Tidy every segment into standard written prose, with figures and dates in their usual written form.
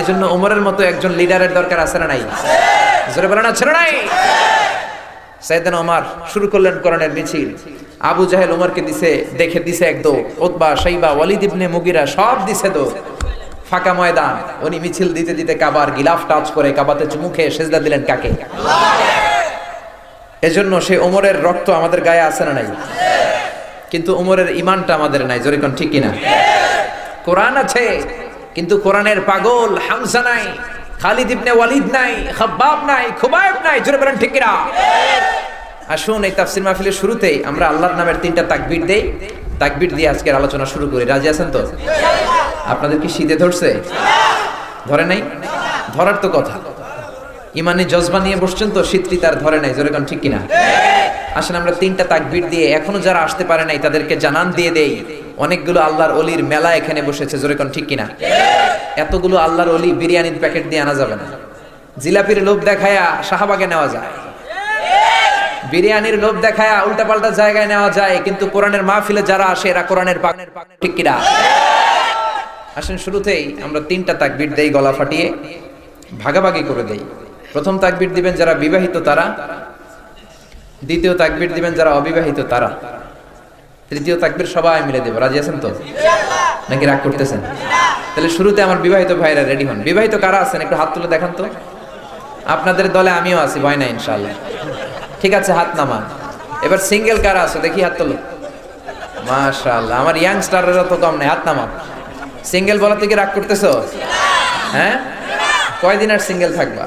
এজন্য ওমরের মতো একজন লিডারের দরকার আছে না নাই? জোরে বলেন আছে না নাই? সাইয়েদনা ওমর শুরু করলেন কোরআনের মিছিল। আবু জাহেল ওমরকে দেখে দিছে এক দৌড়, উতবা, শাইবা, ওয়ালিদ ইবনে মুগিরা সব দিছে দৌড়। ফাঁকা ময়দান, উনি মিছিল দিতে দিতে কাবার গিলাফ টাচ করে কাবাতে চুমু খেয়ে সেজদা দিলেন কাকে? এজন্য সেই ওমরের রক্ত আমাদের গায়ে আছে না নাই? কিন্তু ওমরের ঈমানটা আমাদের নাই। জোরে কোন ঠিক কিনা? কোরআন আছে কিন্তু কোরআনের পাগল হামজা নাই, খালিদ ইবনে ওয়ালিদ নাই, খাব্বাব নাই, খুবাইব নাই। জোরে বলেন ঠিক কিনা? আসুন এই তাফসীর মাহফিলের শুরুতেই আমরা আল্লাহর নামের 3টা তাকবীর দেই। তাকবীর দিয়ে আজকের আলোচনা শুরু করি। রাজি আছেন তো? আপনাদের কি শীতে ধরছে? ধরে নাই? ধরার তো কথা। ইমানি জজবা নিয়ে বসছেন তো, শীতটি তার ধরে নাই। জোরে কোন ঠিক কিনা? আসেন আমরা 3টা তাকবীর দিয়ে এখনো যারা আসতে পারে নাই তাদেরকে জানান দিয়ে দেই, অনেকগুলো আল্লাহর ওলির মেলা এখানে বসেছে। জোরে কোন ঠিক কিনা? এতগুলো আল্লাহর ওলি বিরিয়ানির প্যাকেট দিয়ে আনা যাবে না। জিলাপির লোভ দেখায়া শাহবাগে নেওয়া যায়, বিরিয়ানির লোভ দেখায়া উল্টাপাল্টা জায়গায় নেওয়া যায়, কিন্তু কোরআনের মাহফিলে যারা আসে এরা কোরআনের পাগল। ঠিক কিনা? আসেন শুরুতেই আমরা 3টা তাকবীর দেই, গলা ফাটিয়ে ভাগাভাগি করে দেই। প্রথম তাকবীর দিবেন যারা বিবাহিত তারা, দ্বিতীয় তাকবীর দিবেন যারা অবিবাহিত তারা, তৃতীয় তাকবীর সবাই মিলে দেব। রাজি আছেন তো নাকি রাগ করতেছেন? তাহলে শুরুতে আমার বিবাহিত ভাইরা রেডি হন। বিবাহিত কারা আছেন একটু হাত তুলে দেখান তো। আপনাদের দলে আমিও আছি, ভয় নাই ইনশাআল্লাহ। ঠিক আছে, হাত নামান। এবার সিঙ্গেল কারা আছে দেখি, হাত তোলো। মাশাআল্লাহ, আমার ইয়াংস্টাররা তো কম নাই, হাত নামান। সিঙ্গেল বলা থেকে রাগ করতেছো? হ্যাঁ, কয়দিন আর সিঙ্গেল থাকবা?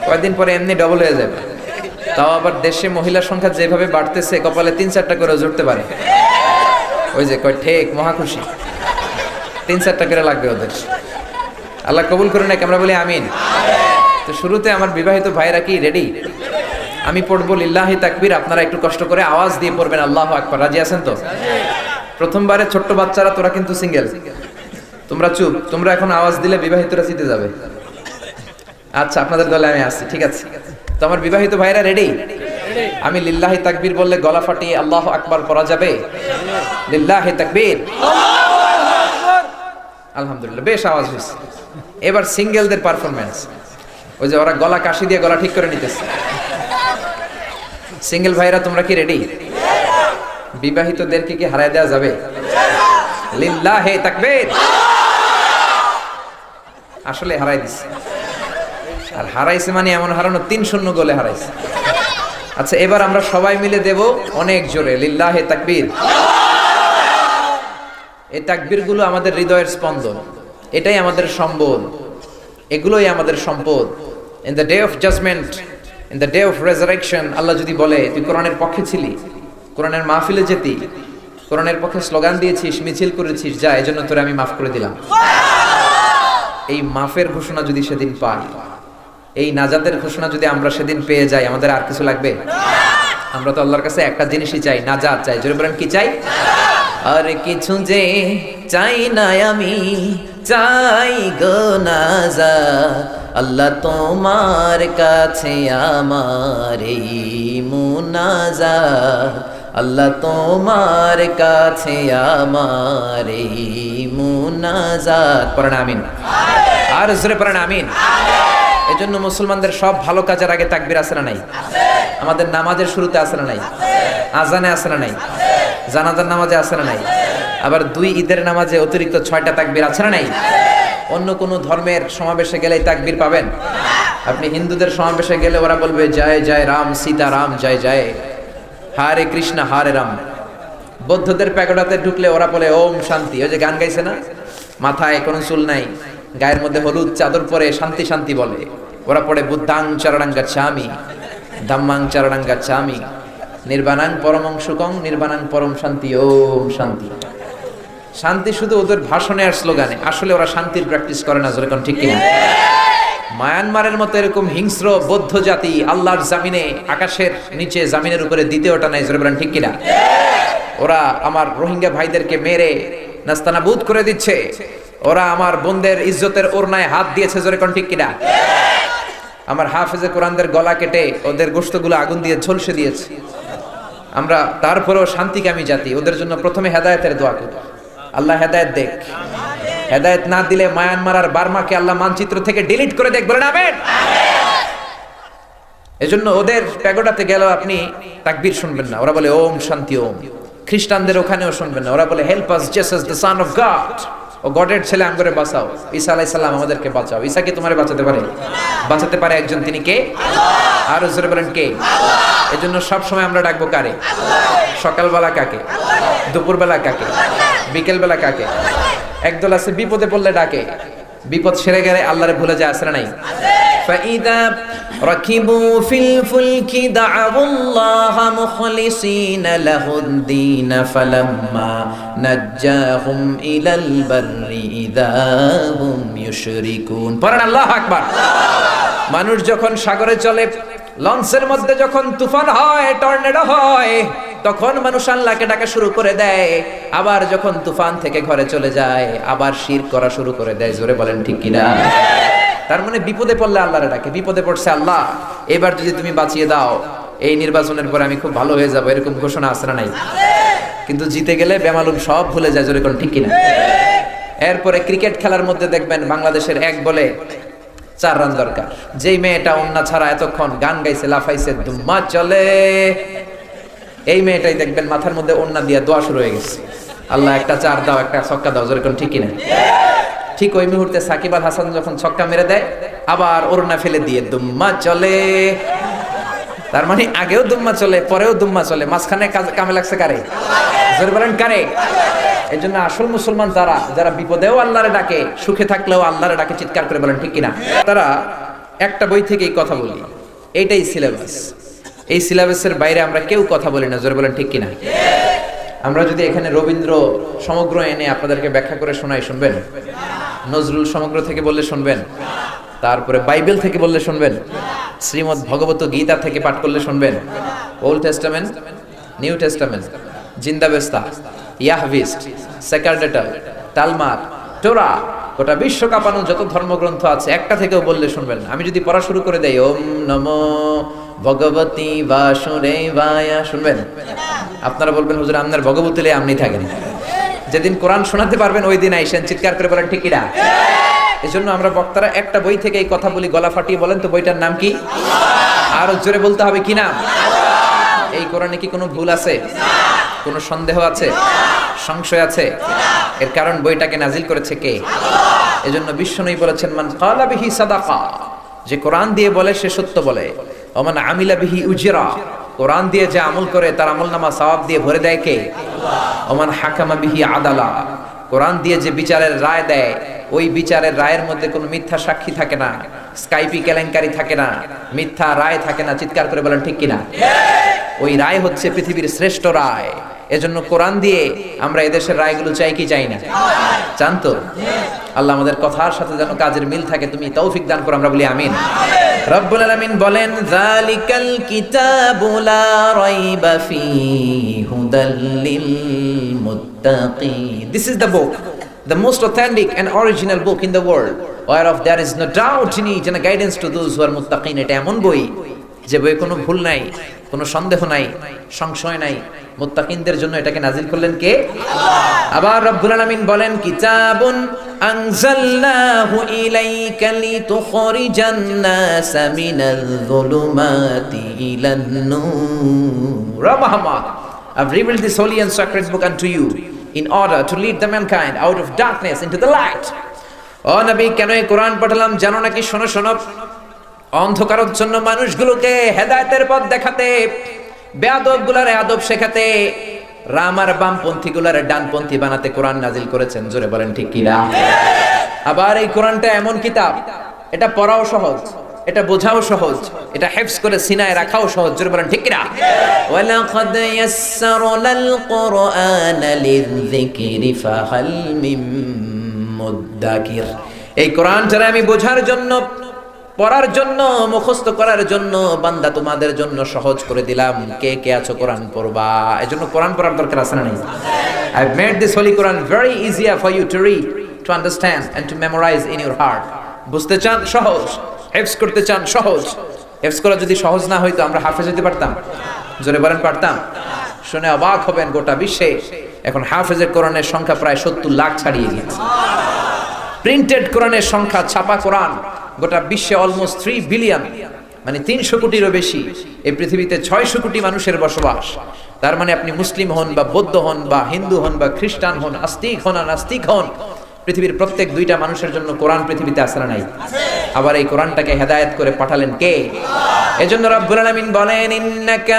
কয়দিন পরে এমনি ডবল হয়ে যাবে। তাও আবার দেশে মহিলার সংখ্যা যেভাবে বাড়তেছে, কপালে 3-4টা করে জুড়তে পারে। ওই যে কয় ঠিক, মহা খুশি। 3-4টা করে লাগবে ওদের। আল্লাহ কবুল করে নাকি আমরা বলি আমিন। তো শুরুতে আমার বিবাহিত ভাইরা কি রেডি? আমি পড়বো লিল্লাহি তাকবীর, আপনারা একটু কষ্ট করে আওয়াজ দিয়ে পড়বেন আল্লাহু আকবার। রাজি আছেন তো? প্রথমবারে ছোট্ট বাচ্চারা, তোরা কিন্তু সিঙ্গেল, তোমরা চুপ, তোমরা এখন আওয়াজ দিলে বিবাহিতরা জিতে যাবে। আচ্ছা, আপনাদের দলে আমি আছি, ঠিক আছে। তো আমার বিবাহিত ভাইরা রেডি? আমি লিল্লাহি তাকবীর বললে গলা ফাটিয়ে আল্লাহু আকবার পড়া যাবে? লিল্লাহি তাকবীর, আলহামদুলিল্লাহ, বেশ আওয়াজ হয়েছে। এবার সিঙ্গেলদের পারফরম্যান্স। ওই যে ওরা গলা কাশি দিয়ে গলা ঠিক করে নিতেছে। সিঙ্গেল ভাইরা তোমরা কি রেডি? বিবাহিতদেরকে কি হারায় দেওয়া যাবে? লিল্লাহি তাকবীর। আসলে হারাই দিছে, আর হারাইছে মানে এমন হারানো 3-0 গোলে হারাইছে। আচ্ছা, এবার আমরা সবাই মিলে দেব অনেক জোরে লিল্লাহি তাকবীর। এই তাকবীর গুলো আমাদের হৃদয়ের স্পন্দন, এটাই আমাদের সম্বল, এগুলোই আমাদের সম্পদ। In the day of judgement, in the day of resurrection, আল্লাহ যদি বলে তুই কোরআনের পক্ষে ছিলি, কোরআনের মাহফিলে যেতি, কোরআনের পক্ষে স্লোগান দিয়েছিস, মিছিল করেছিস, যা, এজন্য তোরে আমি মাফ করে দিলাম। এই মাফের ঘোষণা যদি সেদিন পাই, এই নাজাতের ঘোষণা যদি আমরা সেদিন পেয়ে যাই, আমাদের আর কিছু লাগবে? আমরা তো আল্লাহর কাছে একটা জিনিসই চাই, নাজাত চাই। জোরে বলেন কি চাই? আর কিছু যে চাই না আমি, চাই গো নাজাত। আল্লাহ তোমার কাছে আমার এই মুনাজাত, আল্লাহ তোমার কাছে আমার এই মুনাজাত। পড়েন আমিন, আর জোরে পড়েন আমিন। এজন্য মুসলমানদের সব ভালো কাজের আগে তাকবীর আছে না নাই? আমাদের নামাজের শুরুতে আছে না নাই? আজানে আছে না নাই? জানাজার নামাজে আছে না নাই? আবার 2 ঈদের নামাজে অতিরিক্ত 6টা তাকবীর আছে না নাই? অন্য কোন ধর্মের সমাবেশে গেলে তাকবীর পাবেন? আপনি হিন্দুদের সমাবেশে গেলে ওরা বলবে জয় জয় রাম সীতা রাম, জয় জয় হরে কৃষ্ণ হরে রাম। বৌদ্ধদের প্যাগোডাতে ঢুকলে ওরা বলে ওম শান্তি। ওই যে গান গাইছে না, মাথায় কোনো চুল নাই, গায়ের মধ্যে হলুদ চাদর পরে শান্তি শান্তি বলে। ওরা পড়ে বুদ্ধাং চরণাং গচ্ছামি, ধাম্মাং চরণাং গচ্ছামি, নির্বাণাং পরমং সুখং, নির্বাণাং পরম শান্তি, ওম শান্তি। শান্তি শুধু ওদের ভাষণে আর স্লোগানে, আসলে ওরা শান্তির প্র্যাকটিস করে না। যেরকম ঠিক কিনা? মায়ানমারের মতো এরকম হিংস্র বৌদ্ধ জাতি আল্লাহর জামিনে, আকাশের নিচে জমিনের উপরে দ্বিতীয়টা নাই। যেরকম ঠিক কিনা? ওরা আমার রোহিঙ্গা ভাইদেরকে মেরে নাস্তানাবুদ করে দিচ্ছে, ওরা আমার বোনদের ইজ্জতের ওড়নায় হাত দিয়েছে। যেরকম ঠিক কিনা? আমার হাফেজে কোরআনদের গলা কেটে ওদের গোশতগুলো আগুন দিয়ে ঝলসে দিয়েছে। আমরা তারপরেও শান্তিকামী জাতি, ওদের জন্য প্রথমে হেদায়েতের দোয়া করি, আল্লাহ হেদায়েত দেখ। হেদায়েত না দিলে মায়ানমার আর বার্মাকে আল্লাহ মানচিত্র থেকে ডিলিট করে দেখ, বলেন আমিন। এজন্য ওদের প্যাগোডাতে গেল আপনি তাকবীর শুনবেন না, ওরা বলে ওম শান্তি ওম। খ্রিস্টানদের ওখানেও শুনবেন না, ওরা বলে help us Jesus the son of God, ও গডের ছেলে আমগরে বাঁচাও, ঈসা আলাইহিস সালাম আমাদেরকে বাঁচাও। ঈসা কি তোমারে বাঁচাতে পারে? বাঁচাতে পারে একজন, তিনি কে? আর জোরে বলেন কে? এজন্য সব সময় আমরা ডাকবো কারে? সকালবেলা কাকে? দুপুরবেলা কাকে? বিকেলবেলা কাকে? একদল আছে বিপদে পড়লে ডাকে, বিপদ সেরে গেলে আল্লাহরে ভুলে যায়, আসলে নাই? فإذا ركبوا في الفلك دعوا الله مخلصين له الدين فلما نجاهم إلى البر إذا هم يشركون পড়েন আল্লাহু আকবার। মানুষ যখন সাগরে চলে, লঞ্চের মধ্যে যখন তুফান হয়, টর্নেডো হয়, তখন মানুষ আল্লাহকে ডাকা শুরু করে দেয়। আবার যখন তুফান থেকে ঘরে চলে যায়, আবার শিরক করা শুরু করে দেয়। জোরে বলেন ঠিক কিনা? তার মানে বিপদে পড়লে আল্লাহরে ডাকে। বিপদে পড়ছে, আল্লাহ এবার যদি তুমি বাঁচিয়ে দাও, এই নির্বাচনের পরে আমি খুব ভালো হয়ে যাবো, এরকম ঘোষণা আছে না নাই? কিন্তু জিতে গেলে বেমালুম সব ভুলে যায়। জোরে কোন ঠিক কিনা? এরপরে ক্রিকেট খেলার মধ্যে দেখবেন বাংলাদেশের 1 বলে 4 রান দরকার। যেই মেয়েটা ওন্না ছাড়া এতক্ষণ গান গাইছে, লাফাইছে, দুম্মা চলে, এই মেয়েটাই দেখবেন মাথার মধ্যে ওন্না দিয়ে দোয়া শুরু হয়ে গেছে, আল্লাহ একটা 4 দাও, একটা ছক্কা দাও। জোরে কোন ঠিক কিনা? ঠিক ওই মুহূর্তে সাকিব আল হাসান যখন ছক্কা মেরে দেয়, আবার ওড়না ফেলে দিয়ে দুম্মা চলে। তার মানে আগেও দুম্মা চলে, পরেও দুম্মা চলে, মাঝখানে কামে লাগছে কারে? জোরে বলেন কারে? এই জন্য আসল মুসলমান যারা, যারা বিপদেও আল্লাহরে ডাকে, সুখে থাকলেও আল্লাহরে ডাকে, চিৎকার করে বলেন ঠিক কিনা? তারা একটা বই থেকেই কথা বলি, এইটাই সিলেবাস। এই সিলেবাসের বাইরে আমরা কেউ কথা বলি না। জোরে বলেন ঠিক কিনা? আমরা যদি এখানে রবীন্দ্র সমগ্র এনে আপনাদেরকে ব্যাখ্যা করে শোনাই, শুনবেন? নজরুল সমগ্র থেকে বললে শুনবেন? তারপরে বাইবেল থেকে বললে শুনবেন? শ্রীমদ্ ভগবত গীতা থেকে পাঠ করলে শুনবেন? Old Testament, New Testament, Zend Avesta, Yahwist, sacerdotal, Talmud, Torah, গোটা বিশ্ব কাঁপানো যত ধর্মগ্রন্থ আছে একটা থেকেও বললে শুনবেন। আমি যদি পড়া শুরু করে দেই ওম নমো ভগবতী বাসুদেবায়া, শুনবেন? আপনারা বলবেন হুজুর আপনার ভগবতী লে আপনি থাকেন। যেদিন কোরআন শোনাতে পারবেন ওই দিন আইসেন, চিৎকার করে বলেন ঠিক কিনা? এই জন্য আমরা বক্তারা একটা বই থেকে এই কথা বলি, গলা ফাটিয়ে বলেন তো বইটার নাম কি? আর জোরে বলতে হবে কি নাম? এই কোরআনে কি কোনো ভুল আছে? কোনো সন্দেহ আছে? সংশয় আছে? এর কারণ বইটাকে নাজিল করেছে কে? এজন্য বিশ্বনবী বলেছেন মান ক্বালা বিহি সাদাকা, যে কোরআন দিয়ে বলে সে সত্য বলে। ওমান আমিলা বিহি উজরা, কোরআন দিয়ে যে আমল করে তার আমলনামা সওয়াব দিয়ে ভরে দেয় কে? ওমান হাকামা বিহি আদালা, কোরআন দিয়ে যে বিচারের রায় দেয়, ওই বিচারের রায়ের মধ্যে কোনো মিথ্যা সাক্ষী থাকে না, স্কাইপি কেলেঙ্কারি থাকে না, মিথ্যা রায় থাকে না। চিৎকার করে বলেন ঠিক কিনা? ওই রায় হচ্ছে পৃথিবীর শ্রেষ্ঠ রায়। এজন্য কোরআন দিয়ে আমরা এদেশের রায়গুলো চাই কি চাই না? চান তো? আল্লাহ আমাদের কথার সাথে যেন কাজের মিল থাকে, তুমি তৌফিক দান করো, আমরা বলি আমিন। রব্বুল আলামিন বলেন যালিকাল কিতাবু লা রাইবা ফীহি হুদাল লিল মুত্তাকিন, this is the book, the most authentic and original book in the world, whereof there is no doubt in it and a guidance to those who are muttaqin। এটা এমন বই যে বই কোনো ভুল নাই, কোনো সন্দেহ নাই, সংশয় নাই। মুত্তাকিনদের জন্য এটাকে নাজিল করলেন কে? আবার রব্বুল আলামিন বলেন কিতাবুন আনজালনাহু ইলাইকা লিতুখরিজান নাসা মিনাল যুলুমাতি ইলান নূর। Rahmat, I've revealed this holy and sacred book unto you in order to lead the mankind out of darkness into the light। ও নবী, কেন এই কোরআন পাঠালাম জানো নাকি? শোনো শোনো, অন্ধকারাচ্ছন্ন মানুষগুলোকে হেদায়েতের পথ দেখাতে, বেয়াদব গুলারে আদব শেখাতে, রাম আর বামপন্থী গুলারে ডানপন্থী বানাতে কোরআন নাজিল করেছেন। জোরে বলেন ঠিক কিনা? আবার এই কোরআনটা এমন কিতাব, এটা পড়াও সহজ, এটা বোঝাও সহজ, এটা হেফজ করে সিনায় রাখাও সহজ। জোরে বলেন ঠিক কিনা? ওয়ালাকাদ ইয়াসসারনাল কুরআনা লিযিকরি ফাহাল মিন মুদ্দাকির। এই কোরআনটা আমি বোঝার জন্য, পড়ার জন্য, মুখস্থ করার জন্য বান্দা তোমাদের জন্য সহজ করে দিলাম। কে কে আছো কোরআন পড়বা? এজন্য কোরআন পড়ার দরকার আছে না নাই? I have made this holy Quran very easier for you to read, to understand and to memorize in your heart। বুঝতে চান সহজ, হেফজ করতে চান সহজ। হেফজ করা যদি সহজ না হইতো আমরা হাফেজ হতে পারতাম? জোরে বলেন পারতাম? শুনে অবাক হবেন, গোটা বিশ্বে এখন হাফেজের কোরআনের সংখ্যা প্রায় 70 লাখ ছাড়িয়ে গেছে। প্রিন্টেড কোরআনের সংখ্যা, ছাপা কোরআন গোটা বিশ্বে অলমোস্ট 3 বিলিয়ন, মানে 300 কোটিরও বেশি। এই পৃথিবীতে 600 কোটি মানুষের বসবাস। তার মানে আপনি মুসলিম হন বা বৌদ্ধ হন বা হিন্দু হন বা খ্রিস্টান হন, আস্তিক হন আর নাস্তিক হন, পৃথিবীর প্রত্যেক 2টা মানুষের জন্য কোরআন পৃথিবীতে আছে না নাই? আবার এই কোরআনটাকে হেদায়েত করে পাঠালেন কে? এজন্য রব্বুল আলামিন বলেন, ইন্নাকা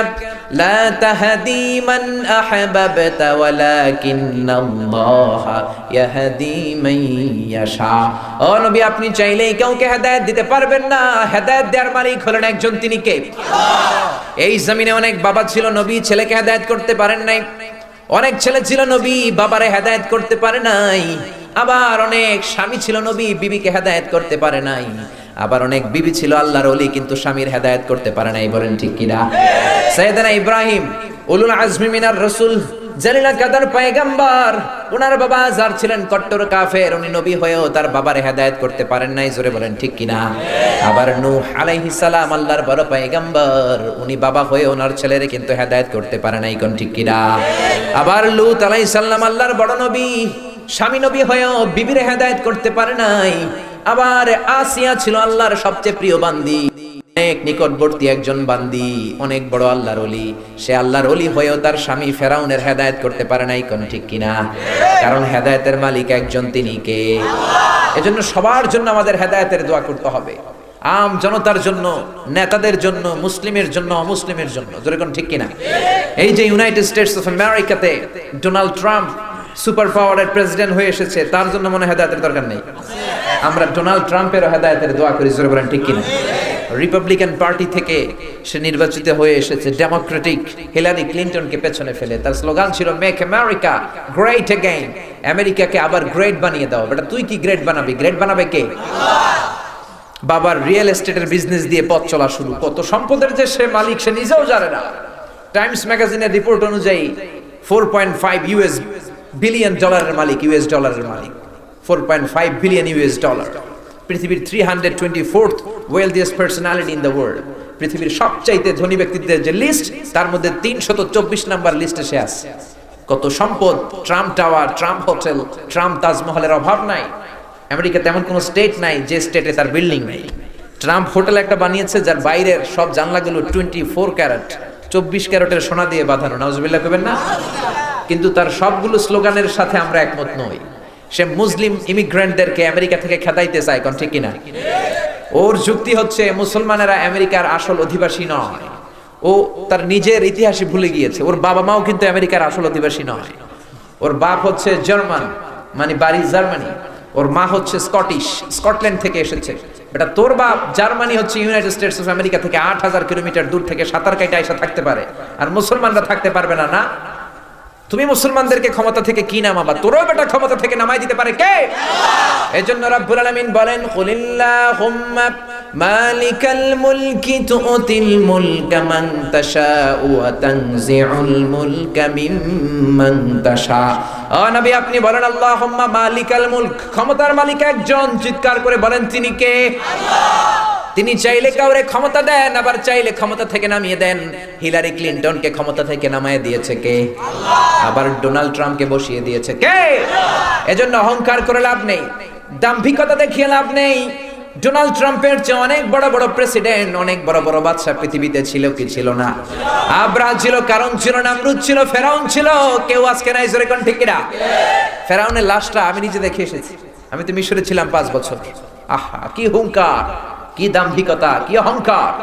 লা তাহদি মান আহবাবতা ওয়ালাকিন্নাল্লাহা ইয়াহদি মান ইয়াশা। ও নবী, আপনি চাইলেই কাউকে হেদায়েত দিতে পারবেন না। হেদায়েত দেওয়ার মালিক হলেন একজন, তিনি কে? আল্লাহ। এই জমিনে অনেক বাবা ছিল, নবী ছেলেকে হেদায়েত করতে পারেন নাই। অনেক ছেলে ছিল, নবী বাবারে হেদায়েত করতে পারে নাই। আবার অনেক স্বামী ছিল, নবী বিবিকে হেদায়েত করতে পারে নাই। আবার অনেক বিবি ছিল আল্লাহর ওলি, কিন্তু স্বামীর হেদায়েত করতে পারে নাই। বলেন ঠিক কিনা? সাইয়েদনা ইব্রাহিম উলুল আজমি মিনার রাসূল, জালিলা কাদার পয়গম্বর, ওনার বাবা আযর ছিলেন কট্টর কাফের। উনি নবী হয়েও তার বাবারে হেদায়েত করতে পারেন নাই। জোরে বলেন ঠিক কিনা? আবার নূহ আলাইহিস সালাম, আল্লাহর বড় পয়গম্বর, উনি বাবা হয়ে ওনার ছেলেরে কিন্তু হেদায়েত করতে পারে নাই। কোন ঠিক কিনা? আবার লূত আলাইহিস সালাম, আল্লাহর বড় নবী, স্বামী নবী হয়েও বিবিরে হেদায়েত করতে পারে নাই। আবার আসিয়া ছিল আল্লাহর সবচেয়ে প্রিয় বান্দি, অনেক নিকটবর্তী একজন বান্দি, অনেক বড় আল্লাহর ওলি। সে আল্লাহর ওলি হয়েও তার স্বামী ফেরাউনের হেদায়েত করতে পারে নাই। কোন ঠিক কিনা? কারণ হেদায়েতের মালিক একজন, তিনি কে? এজন্য সবার জন্য আমাদের হেদায়েতের দোয়া করতে হবে। আম জনতার জন্য, নেতাদের জন্য, মুসলিমের জন্য, অমুসলিমের জন্য। জোরে কোন ঠিক কিনা? এই যে ইউনাইটেড স্টেটস অফ আমেরিকাতে ডোনাল্ড ট্রাম্প সুপার পাওয়ারের প্রেসিডেন্ট হয়ে এসেছে, তার জন্য মনে হেদায়েতের দরকার নেই? আমরা ডোনাল্ড ট্রাম্পের হেদায়েতের দোয়া করি। জোরে বলেন ঠিক কিনা? রিপাবলিকান পার্টি থেকে সে নির্বাচিত হয়ে এসেছে, ডেমোক্রেটিক হিলারি ক্লিনটনকে পেছনে ফেলে। তার স্লোগান ছিল মেক আমেরিকা গ্রেট এগেইন, আমেরিকাকে আবার গ্রেট বানিয়ে দাও। বেটা তুই কি গ্রেট বানাবি? গ্রেট বানাবে কে? বাবার রিয়েল এস্টেটের বিজনেস দিয়ে পথ চলা শুরু। কত সম্পদের যে সে মালিক, সে নিজেও জানে না। টাইমস ম্যাগাজিনের রিপোর্ট অনুযায়ী 4.5 বিলিয়ন ডলারের মালিক, ইউএস ডলারের মালিক। 4.5 বিলিয়ন ইউএস ডলার। পৃথিবীর 324th wealthiest personality in the world। পৃথিবীর সবচাইতে ধনী ব্যক্তিদের যে লিস্ট, তার মধ্যে 324 নাম্বার লিস্টে সে আছে। কত সম্পদ! Trump tower, Trump hotel, Trump তাজমহলের অভাব নাই। আমেরিকা তেমন কোনো স্টেট নাই যে স্টেটে তার বিল্ডিং নেই। ট্রাম্প হোটেল একটা বানিয়েছে যার বাইরের সব জানলাগুলো 24 ক্যারেট, 24 ক্যারেটের সোনা দিয়ে বাঁধানো। নাউজুবিল্লাহ কইবেন না? কিন্তু তার সবগুলো স্লোগানের সাথে আমরা একমত নই। সে মুসলিম ইমিগ্রেন্টদেরকে আমেরিকা থেকে খেদাইতে চায়। কোন ঠিক কিনা? ওর যুক্তি হচ্ছে মুসলমানেরা আমেরিকার আসল অধিবাসী নয়। ও তার নিজের ইতিহাসই ভুলে গিয়েছে। ওর বাবা মাও কিন্তু আমেরিকার আসল অধিবাসী নয়। ওর বাপ হচ্ছে জার্মান, মানে বাড়ি জার্মানি। ওর মা হচ্ছে স্কটিশ, স্কটল্যান্ড থেকে এসেছে। এটা তোর বাপ জার্মানি হচ্ছে ইউনাইটেড স্টেটস অফ আমেরিকা থেকে 8000 কিলোমিটার দূর থেকে সাঁতার কাইটা এসে থাকতে পারে, আর মুসলমানরা থাকতে পারবে না? না, তুমি মুসলমানদেরকে ক্ষমতা থেকে কি নামাবা? তোরও বেটা ক্ষমতা থেকে নামাই দিতে পারে কে? এজন্য রব্বুল আলামিন বলেন, কুলিল্লাহুম্মা মালিকাল মুলকি তুতিল মুলকা মান তাশাউ ওয়া তানজিউল মুলকা মিম্মান তাশা। ও নবী, আপনি বলেন আল্লাহুম্মা মালিকাল মুলক, ক্ষমতার মালিক একজন। চিৎকার করে বলেন, তিনি কে? আল্লাহ। তিনি চাইলে কাউরে ক্ষমতা দেন, আবার চাইলে ক্ষমতা থেকে নামিয়ে দেন। হিলারি ক্লিনটনকে ক্ষমতা থেকে নামিয়ে দিয়েছে কে? আল্লাহ। আবার ডোনাল্ড ট্রাম্পকে বসিয়ে দিয়েছে কে? আল্লাহ। এজন্য অহংকার করে লাভ নেই, দাম্ভিকতা দেখিয়ে লাভ নেই। ডোনাল্ড ট্রাম্পের চেয়ে অনেক বড় বড় প্রেসিডেন্ট, অনেক বড় বড় বাদশা পৃথিবীতে ছিল কি ছিল না? আব্রাহাম ছিল, কারণ ছিল, নামরুদ ছিল, ফেরাউন ছিল। কেউ আজকে নাই। জোরে কোন ঠিক কিনা? ফেরাউনের লাশটা আমি নিজে দেখে এসেছি। আমি তো মিশরে ছিলাম 5 বছর। আহা, কি হুঙ্কার, কি দাম্ভিকতা, কি অহংকার!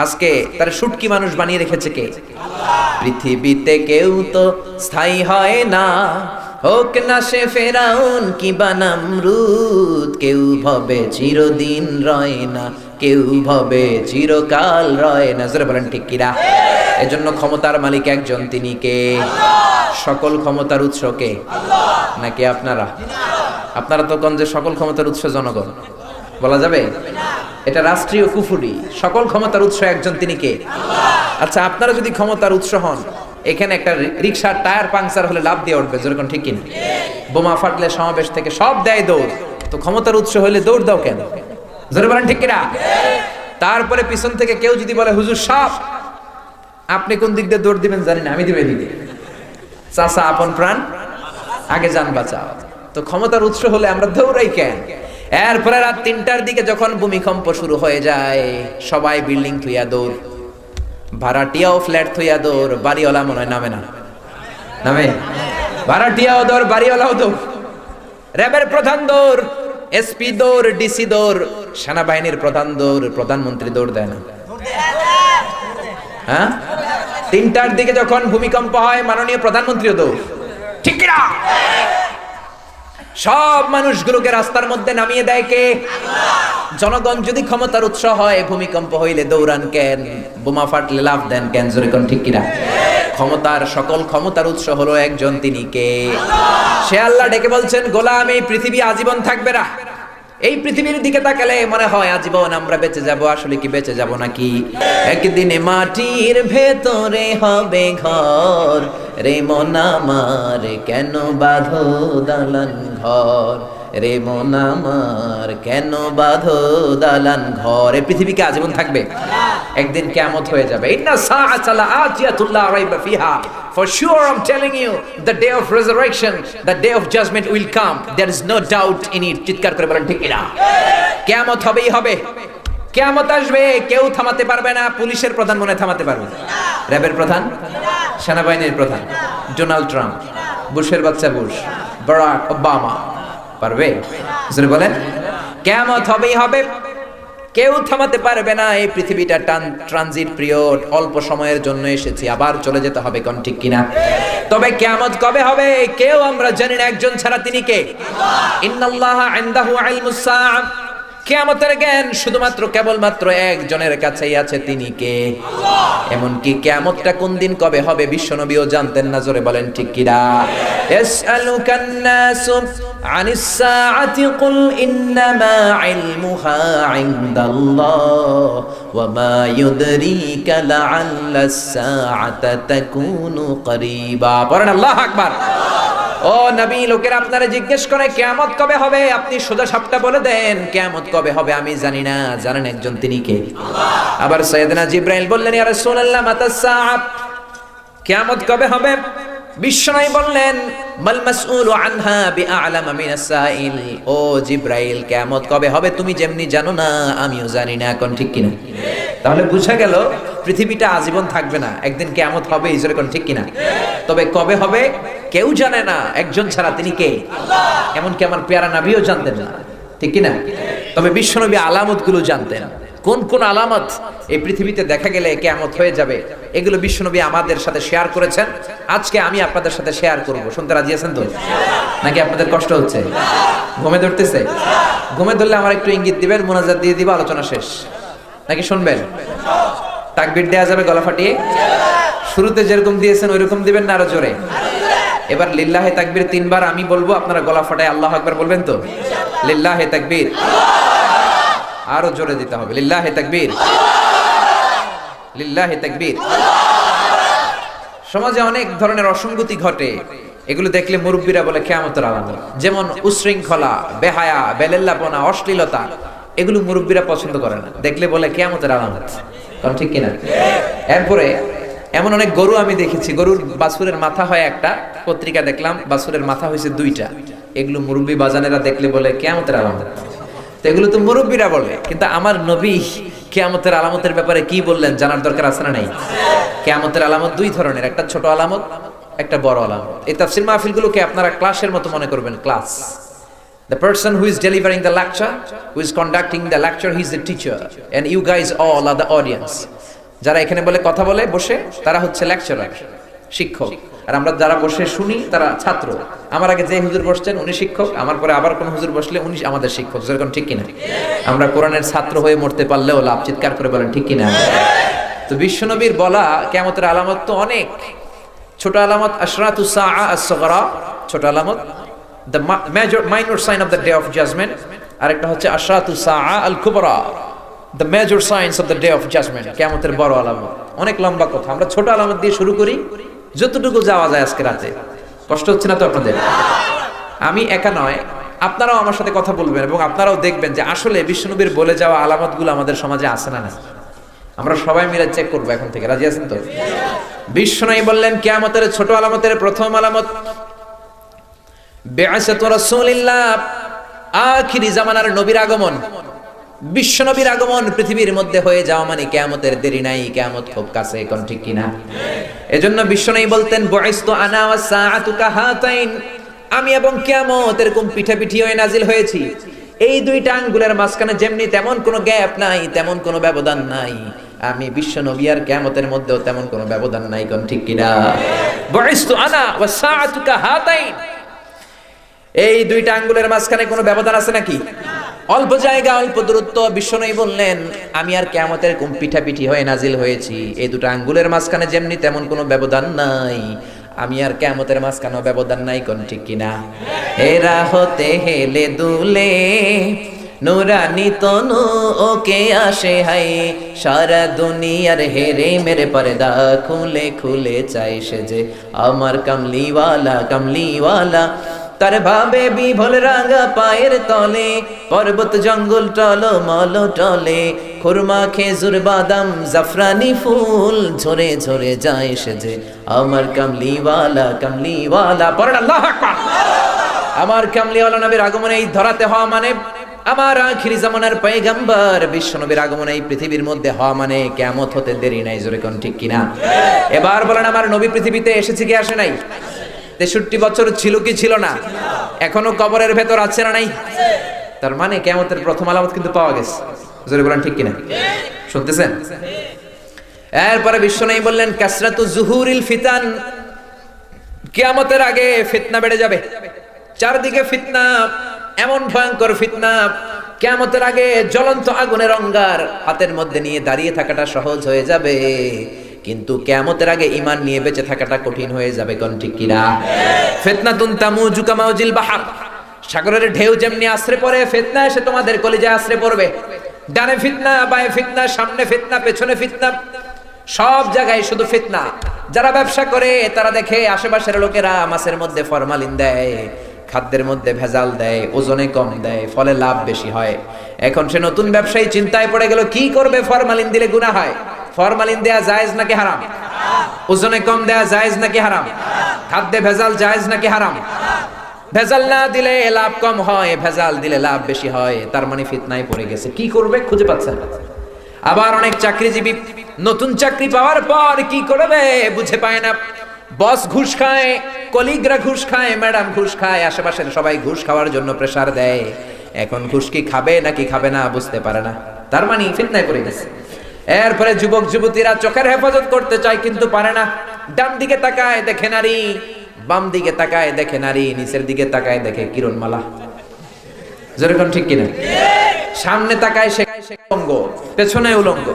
আজকে তার শুটকি মানুষ বানিয়ে রেখেছে কে? আল্লাহ। পৃথিবীতে কেউ তো স্থায়ী হয় না, হোক না সে ফেরাউন কি বা নামরুদ। কেউ ভাবে চিরদিন রয় না, কেউ ভাবে চিরকাল রয় না। জোরে বলেন ঠিক কিনা? এজন্য ক্ষমতার মালিক একজন, তিনি কে? আল্লাহ। সকল ক্ষমতার উৎস কে? আল্লাহ। নাকি আপনারা? আপনারা তো কোন যে সকল ক্ষমতার উৎস জনগণ বলা যাবে? এটা রাষ্ট্রীয় কুফুরি। সকল ক্ষমতার উৎস একজন, তিনি কে? আল্লাহ। আচ্ছা, আপনারা যদি ক্ষমতার উৎস হন, এখানে একটা রিকশার টায়ার পাংচার হলে লাভ দিয়ে উঠবে। যেরকম ঠিক কিনা? বোমা ফাটলে সমাবেশ থেকে সব দেয় দৌড়। তো ক্ষমতার উৎস হলে দৌড় দাও কেন? জোরে বলেন ঠিক কিনা? তারপরে পিছন থেকে কেউ যদি বলে হুজুর সাপ, আপনি কোন দিক দিয়ে দৌড় দিবেন জানি না, আমি দিবে দিকে। চাচা আপন প্রাণ, আগে যান বাঁচাও। তো ক্ষমতার উৎস হলে আমরা দৌড়াই কেন? এরপরে রাত 3টার দিকে যখন ভূমিকম্প শুরু হয়ে যায়, সবাই বিল্ডিং থুইয়া দৌড়, ভাড়াটিয়াও ফ্ল্যাট থুইয়া দৌড়, বাড়িওয়ালা মনে হয় নামে না, নামে, ভাড়াটিয়াও দৌড়, বাড়িওয়ালাও দৌড়, র্যাবের প্রধান দৌড়, এসপি দৌড়, ডিসি দৌড়, সেনাবাহিনীর প্রধান দৌড়, প্রধানমন্ত্রী দৌড় দেয় না? হ্যাঁ, 3টার দিকে যখন ভূমিকম্প হয় মাননীয় প্রধানমন্ত্রীও দৌড়, ঠিক কিনা? সব মানুষগুলোকে রাস্তার মধ্যে নামিয়ে দেয় কে? জনগণ যদি ক্ষমতার উৎস হয়, ভূমিকম্প হইলে দৌড়ান কেন? বোমা ফাটলে লাভ দেন কেন? জোরে কোন ঠিক কিনা? ক্ষমতার সকল ক্ষমতার উৎস হলো একজন, তিনি কে? সে আল্লাহ ডেকে বলছেন, গোলাম এই পৃথিবী আজীবন থাকবে না। এই পৃথিবীর দিকে তাকালে মনে হয় আজীবন আমরা বেঁচে যাব, আসলে কি বেঁচে যাব নাকি? একদিনে মাটির ভেতরে হবে ঘর, রে মন আমার কেন বাঁধো দালান ঘর, রে মন আমার কেন বাঁধো দালান ঘর। এই পৃথিবীকে আজীবন থাকবে? একদিন কিয়ামত হয়ে যাবে। ইন্না সাআতা লাআতিয়াতুন লা রাইবা ফিহা, for sure I'm telling you the day of resurrection, the day of judgment will come, there is no doubt in it. চিৎকার করে বলেন ঠিক কিনা? কিয়ামত হবেই হবে, কিয়ামত আসবে, কেউ থামাতে পারবে না। পুলিশের প্রধান মনে থামাতে পারবে? র্যাবের প্রধান, সেনাবাহিনীর প্রধান, ডোনাল্ড ট্রাম্প, বুশের বাচ্চা বুশ, বারাক ওবামা পারবে? জোরে বলেন, কিয়ামত হবেই হবে, কেউ থামাতে পারবে না। এই পৃথিবীটা ট্রানজিট পিরিয়ড, অল্প সময়ের জন্য এসেছি, আবার চলে যেতে হবে, কোন ঠিক কিনা? তবে কিয়ামত কবে হবে কেউ আমরা জানি না, একজন ছাড়া, তিনি কে? ইন্নাল্লাহা ইনদাহু ইলমুস সাআ, কিয়ামতের জ্ঞান শুধুমাত্র কেবলমাত্র একজনের কাছেই আছে, তিনি কে? এমনকি কিয়ামতটা কোন দিন কবে হবে বিশ্বনবীও জানতেন না। জোরে বলেন ঠিক কিনা? ইয়াসআলুকান নাসু আনিস সাআতি কুল ইন্নামা ইলমুহা ইনদাল্লাহ ওয়া মা ইউদরিকা লাআল্লাস সাআতা তাকুনু করিবা। পড়েন আল্লাহু আকবার। ও নবী, লোকেরা আপনারা জিজ্ঞেস করে কিয়ামত কবে হবে, আপনি সোজা সাপটা বলে দেন, কিয়ামত কবে হবে আমি জানি না, জানেন একজন, তিনি কে? আল্লাহ। আবার সাইয়েদনা জিবরাইল বললেন, ইয়া রাসূলুল্লাহ মাতাস সাআ, কিয়ামত কবে হবে? বিশ্বনবী বললেন, মাল মাসউলু আনহা বিআলামা মিনাস সাইল, ও জিবরাইল কিয়ামত কবে হবে তুমি যেমনি জানো না, আমিও জানি না, কোন ঠিক কিনা? তাহলে বুঝা গেল পৃথিবীটা আজীবন থাকবে না, একদিন কিয়ামত হবে, ইজরে কোন ঠিক কিনা? তবে কবে হবে কেউ জানে না, একজন ছাড়া, তিনি কে? আল্লাহ। এমনকি আমার পেয়ারা নবীও জানতেন না, ঠিক কিনা? তবে বিশ্বনবী আলামতগুলো জানতেন, কোন কোন আলামত এই পৃথিবীতে দেখা গেলে কিয়ামত হয়ে যাবে, এগুলো বিশ্বনবী আমাদের সাথে শেয়ার করেছেন। আজকে আমি আপনাদের সাথে শেয়ার করব। শুনতে রাজি আছেন তো? নাকি আপনাদের কষ্ট হচ্ছে? ঘুমে ধরতেছে? ঘুমে ধরলে আমার একটু ইঙ্গিত দিবেন, মোনাজাত দিয়ে দিব, আলোচনা শেষ। নাকি শুনবেন? তাকবীর দেয়া যাবে গলা ফাটিয়ে? শুরুতে যেরকম দিয়েছেন ওইরকম দিবেন না আরো জোরে? এবার লিল্লাহে তাকবীর 3 বার আমি বলবো, আপনারা গলা ফাটায় আল্লাহু আকবার বলবেন তো? লিল্লাহে তাকবীর, আরো জোরে দিতে হবে, লিল্লাহে তাকবীর, লিল্লাহে তাকবীর। সমাজে অনেক ধরনের অসঙ্গতি ঘটে, এগুলো দেখলে মুরব্বীরা বলে কিয়ামতের আলামত। যেমন উশৃঙ্খলা, বেহায়া, বেলেল্লাপনা, অশ্লীলতা, এগুলো মুরব্বীরা পছন্দ করে না, দেখলে বলে কিয়ামতের আলামত, কারণ ঠিক কিনা? এরপরে এমন অনেক গরু আমি দেখেছি, গরুর বাছুরের মাথা হয় একটা, পত্রিকা দেখলাম বাছুরের মাথা হয়েছে 2টা, এগুলো মুরব্বী বাজানেরা দেখলে বলে কিয়ামতের আলামত। তো এগুলো তো মুরব্বীরা বলে, কিন্তু আমার নবী কিয়ামতের আলামতের ব্যাপারে কি বললেন জানার দরকার আছে না নাই? কিয়ামতের আলামত 2 ধরনের, একটা ছোট আলামত, একটা বড় আলামত। এই তাফসীর মাহফিলগুলোকে আপনারা ক্লাসের মতো মনে করবেন, class. The person who is delivering the lecture, who is conducting the lecture, he is the teacher and you guys all are the audience. যারা এখানে বলে কথা বলে বসে, তারা হচ্ছে লেকচারার, শিক্ষক, আর আমরা যারা বসে শুনি তারা ছাত্র। আমার আগে যে হুজুর বসছেন উনি শিক্ষক, আমার পরে আবার কোন হুজুর বসলে উনি আমাদের শিক্ষক, যেরকম ঠিক কিনা? আমরা কোরআনের ছাত্র হয়ে মরতে পারলেও লাভ, চিৎকার করে বলেন ঠিক কিনা? তো বিশ্বনবীর বলা কিয়ামতের আলামত তো অনেক। ছোট আলামত আশরাতুস সাআ আস-সুগরা, ছোট আলামত, the minor sign of the day of judgment, আর একটা হচ্ছে আশরাতুস সাআ আল-কুবরা, the major signs of the day of judgment, কিয়ামতের বড় আলামত। অনেক লম্বা কথা, আমরা ছোট আলামত দিয়ে শুরু করি, যতটুকু যাওয়া যায় আজকে রাতে। কষ্ট হচ্ছে না তো আপনাদের? আমি একা নয়, আপনারাও আমার সাথে কথা বলবেন এবং আপনারাও দেখবেন যে আসলে বিশ্বনবীর বলে যাওয়া আলামতগুলো আমাদের সমাজে আছে না না। আমরা সবাই মিলে চেক করবো এখন থেকে, রাজি আছেন তো? বিশ্বনবী বললেন কিয়ামতের ছোট আলামতের প্রথম আলামত বিআসাতু রাসূলিল্লাহ, আখিরি জামানার নবীর আগমন, বিশ্ব নবীর আগমন পৃথিবীর মধ্যে হয়ে যাওয়া মানে কিয়ামতের দেরি নাই, কিয়ামত খুব কাছে, কোন ঠিক কিনা? এজন্য বিশ্ব নবী বলতেন বুইসতু আনা ওয়াস সাআতু কাহাতাইন, আমি এবং কিয়ামত এরকম পিঠাপিঠি হয়ে নাজিল হয়েছি। এই দুইটা আঙ্গুলের মাঝখানে যেমনি তেমন কোনো গ্যাপ নাই, তেমন কোনো ব্যবধান নাই। আমি বিশ্ব নবী আর কিয়ামতের মধ্যেও তেমন কোনো ব্যবধান নাই, কোন ঠিক কিনা? বুইসতু আনা ওয়াস সাআতু কাহাতাইন, এই দুইটা আঙ্গুলের মাঝখানে কোনো ব্যবধান আছে নাকি? অল্প জায়গা, অল্প দূরত্ব। বিশ্বনবী বললেন আমি আর কিয়ামতের এরকম পিঠাপিঠি হয়ে নাজিল হয়েছি। এই দুটো আঙ্গুলের মাঝখানে যেমনি তেমন কোনো ব্যবধান নাই, আমি আর কিয়ামতের মাঝখানেও ব্যবধান নাই, কোন ঠিক কিনা? হেরা হতে হেলে দুলে নুরানি তনু ওকে আসে হাই, সারা দুনিয়ার হেরে মেরে পর্দা খুলে খুলে চাই সে যে আমার কামলিওয়ালা কামলিওয়ালা। তার ভাবে বিভোল রাঙা পায়ের তলে, পর্বত জঙ্গল টলো মল টলে, খুরমা খেজুর বাদাম জাফরানি ফুল ঝরে ঝরে যায় সে যে আমার কামলিওয়ালা কামলিওয়ালা। পড়েন আল্লাহু আকবার। আমার কামলিওয়ালা নবীর আগমন এই ধরাতে হওয়া মানে, আমার আখিরি জামানার পয়গম্বর বিশ্ব নবীর আগমন এই পৃথিবীর মধ্যে হওয়া মানে কিয়ামত হতে দেরি নাই, জোরে কোন ঠিক কিনা? এবার বলেন আমার নবী পৃথিবীতে এসেছে কি আসে নাই? 63 বছর ছিল কি ছিল না? এখনো কবরের ভেতর আছে না নাই? তার মানে কিয়ামতের প্রথম আলামত কিন্তু পাওয়া গেছে, জোরে বলেন ঠিক কিনা? শুনতেছেন? এরপরে বিশ্বনবী বললেন কাসরাতু জুহুরিল ফিতান, কিয়ামতের আগে ফিতনা বেড়ে যাবে। চারদিকে ফিতনা, এমন ভয়ঙ্কর ফিতনা, কিয়ামতের আগে জ্বলন্ত আগুনের অঙ্গার হাতের মধ্যে নিয়ে দাঁড়িয়ে থাকাটা সহজ হয়ে যাবে, কিন্তু কিয়ামতের আগে ঈমান নিয়ে বেঁচে থাকাটা কঠিন হয়ে যাবে, কোন ঠিক কিনা? ফিতনাতুন তামুজু কামাউজিল বাহর, সাগরের ঢেউ যেমনি আশ্রে পড়ে, ফিতনা এসে তোমাদের কলিজায় আশ্রে পড়বে। ডানে ফিতনা, বায়ে ফিতনা, সামনে ফিতনা, পেছনে ফিতনা, সব জায়গায় শুধু ফিতনা। যারা ব্যবসা করে তারা দেখে আশেপাশের লোকেরা মাছের মধ্যে ফরমালিন দেয়, খাদ্যের মধ্যে ভেজাল দেয়, ওজনে কম দেয়, ফলে লাভ বেশি হয়। এখন সে নতুন ব্যবসায়ী চিন্তায় পড়ে গেল কি করবে, ফরমালিন দিলে গুনাহ হয়। ফরমালিন দেয়া জায়েজ নাকি হারাম? ওজনে কম দেয়া জায়েজ নাকি হারাম? খাদ্যে ভেজাল জায়েজ নাকি হারাম? ভেজাল না দিলে লাভ কম হয়, ভেজাল দিলে লাভ বেশি হয়। তার মানে ফিতনায় পড়ে গেছে, কি করবে খুঁজে পাচ্ছে না। আবার অনেক চাকরিজীবী নতুন চাকরি পাওয়ার পর কি করবে বুঝে পায় না। বস ঘুষ খায়, কলিগরা ঘুষ খায়, ম্যাডাম ঘুষ খায়, আশেপাশের সবাই ঘুষ খাওয়ার জন্য প্রেসার দেয়। এখন ঘুষ কি খাবে নাকি খাবে না বুঝতে পারে না, তার মানে ফিতনায় পড়ে গেছে। এরপরে যুবক যুবতীরা চোখের হেফাজত করতে চায় কিন্তু পারে না। ডান দিকে তাকায় দেখে নারী, বাম দিকে তাকায় দেখে নারী, নিচের দিকে তাকায় দেখে কিরণমালা, যেরকম ঠিক কিনা? সামনে তাকায় সে উলঙ্গ, পেছনে উলঙ্গ।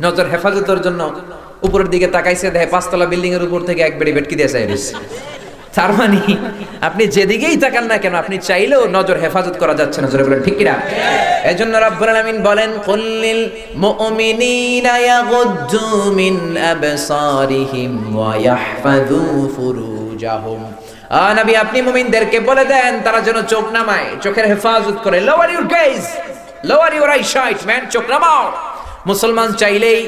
নজর হেফাজতের জন্য উপরের দিকে তাকাইছে, দেখে 5 তলা বিল্ডিং এর উপর থেকে এক বেড়ি ভেটকি দিয়ে চাই রয়েছে। তার মানে আপনি যেদিকেই তাকান না কেন, আপনি চাইলেও নজর হেফাজত করা যাচ্ছে না, জোরে বলেন ঠিক কিনা? এজন্য রাব্বুল আলামিন বলেন কুল্লিল মুমিনিনা ইয়াগুদ্দু মিন আবসারিহিম ওয়া ইয়াহফাযু ফুরুজাহুম। নবী আপনি মুমিনদেরকে বলে দেন তারা যেন চোখ নামায়, চোখের হেফাজত করে। Lower your gauge, lower your eyesight, man, চোখ নামাও। মুসলমান চাইলেই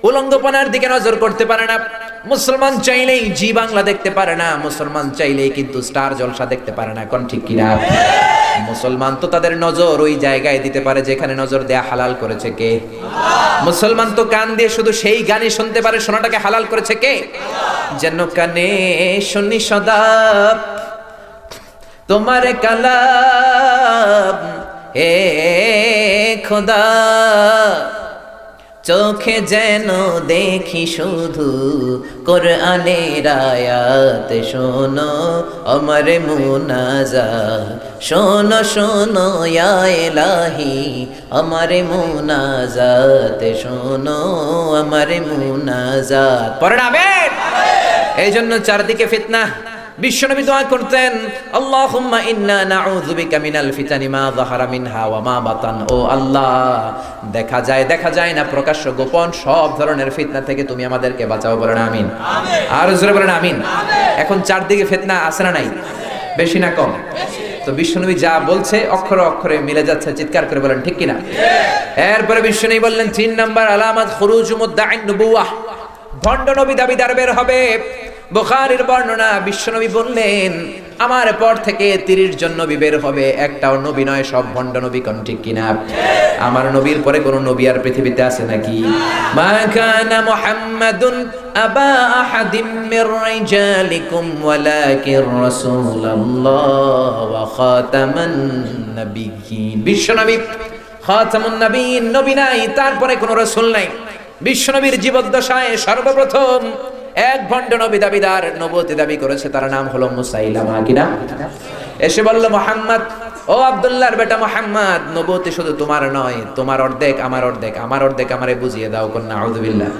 উলঙ্গপনার দিকে নজর করতে পারে না, মুসলমান চাইলেই জি বাংলা দেখতে পারে না, মুসলমান চাইলেই কিন্তু স্টার জলসা দেখতে পারে না, কোন ঠিক কিনা? মুসলমান তো তাদের নজর ওই জায়গায় দিতে পারে যেখানে নজর দেয়া হালাল করেছে কে? মুসলমান তো কান দিয়ে শুধু সেই গানই শুনতে পারে, শোনাটাকে হালাল করেছে কে? যেন কানে শুনি সদা তোমার কালাম, হে খোদা চোখে যেন দেখি শুধু কোরআনের আয়াত, শোনো আমার মুনাজাত, শোনো শোনো ইয়া ইলাহি আমার মুনাজাত, শোনো আমার মুনাজাত। পড়েন আমিন। এই জন্য চারদিকে ফিতনা। বিশ্বনবী দোয়া করতেন আল্লাহুম্মা ইন্না নাউযু বিকা মিনাল ফিতানি মা যাহারা মিনহা ওয়া মা বাতান। ও আল্লাহ, দেখা যায় না, প্রকাশ্য গোপন সব ধরনের ফিতনা থেকে তুমি আমাদেরকে বাঁচাও। বলেন আমিন। আর জোরে বলেন আমিন। এখন চারদিকে ফিতনা আছে না নাই? বেশি না কম? তো বিশ্বনবী যা বলছে অক্ষরে অক্ষরে মিলে যাচ্ছে, চিৎকার করে বলেন ঠিক কিনা? এরপরে বিশ্বনবী বললেন 3 নাম্বার আলামত খুরুজু মুদ্দাঈন নবুওয়াহ, ভণ্ড নবী দাবিদার বের হবে। বুখারীর বর্ণনা, বিশ্বনবী বললেন আমার পর থেকে 30 জন নবী বের হবে, একটাও নবী নয়, সব ভণ্ড নবী। কোন ঠিক কিনা? আমার নবীর পরে কোন নবী আর পৃথিবীতে আছে নাকি? মা কানা মুহাম্মাদুন আবা আহাদিম মির রিজালিকুম ওয়ালাকির রাসূলুল্লাহ ওয়া খাতামান নাবিয়্যিন। বিশ্বনবী খাতামুন নাবিয়্যিন, নবী নাই, তারপরে কোন রাসূল নাই। বিশ্বনবীর জীবদ্দশায় সর্বপ্রথম এক ভণ্ড নবী দাবিদার নবুয়তি দাবি করেছে, তার নাম হলো মুসাইলামা। কি নাম? এসে বলল, মুহাম্মদ, ও আব্দুল্লাহর বেটা মুহাম্মদ, নবুয়তি শুধু তোমার নয়, তোমার অর্ধেক আমার অর্ধেক, আমার অর্ধেক আমারে বুঝিয়ে দাও। কন্যা আউযুবিল্লাহ।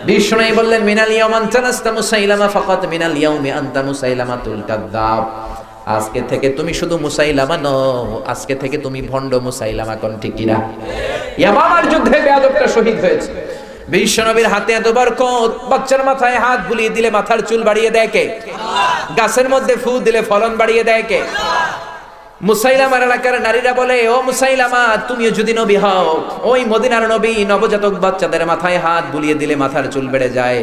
বিশ্বনবী বললেন, মিনাল ইয়াউম আনতা নাস্তা মুসাইলামা ফাকাত, মিনাল ইয়াউমি আনতা মুসাইলামাতুল কাযযাব। আজকে থেকে তুমি শুধু মুসাইলামা নও, আজকে থেকে তুমি ভণ্ড মুসাইলামা। কোন ঠিক কিনা? ইয়ামামার যুদ্ধে বেয়াদবটা শহীদ হয়েছে। বিশ্বনবীর হাতে এত বরকত, বাচ্চার মাথায় হাত বুলিয়ে দিলে মাথার চুল বাড়িয়ে দেয় কে? গাছের মধ্যে ফু দিলে ফলন বাড়িয়ে দেয় কে? মুসাইলামার এলাকার নারীরা বলে, ও মুসাইলামা, তুমিও যদি নবী হও, ওই মদিনার নবী নবজাতক বাচ্চাদের মাথায় হাত বুলিয়ে দিলে মাথার চুল বেড়ে যায়,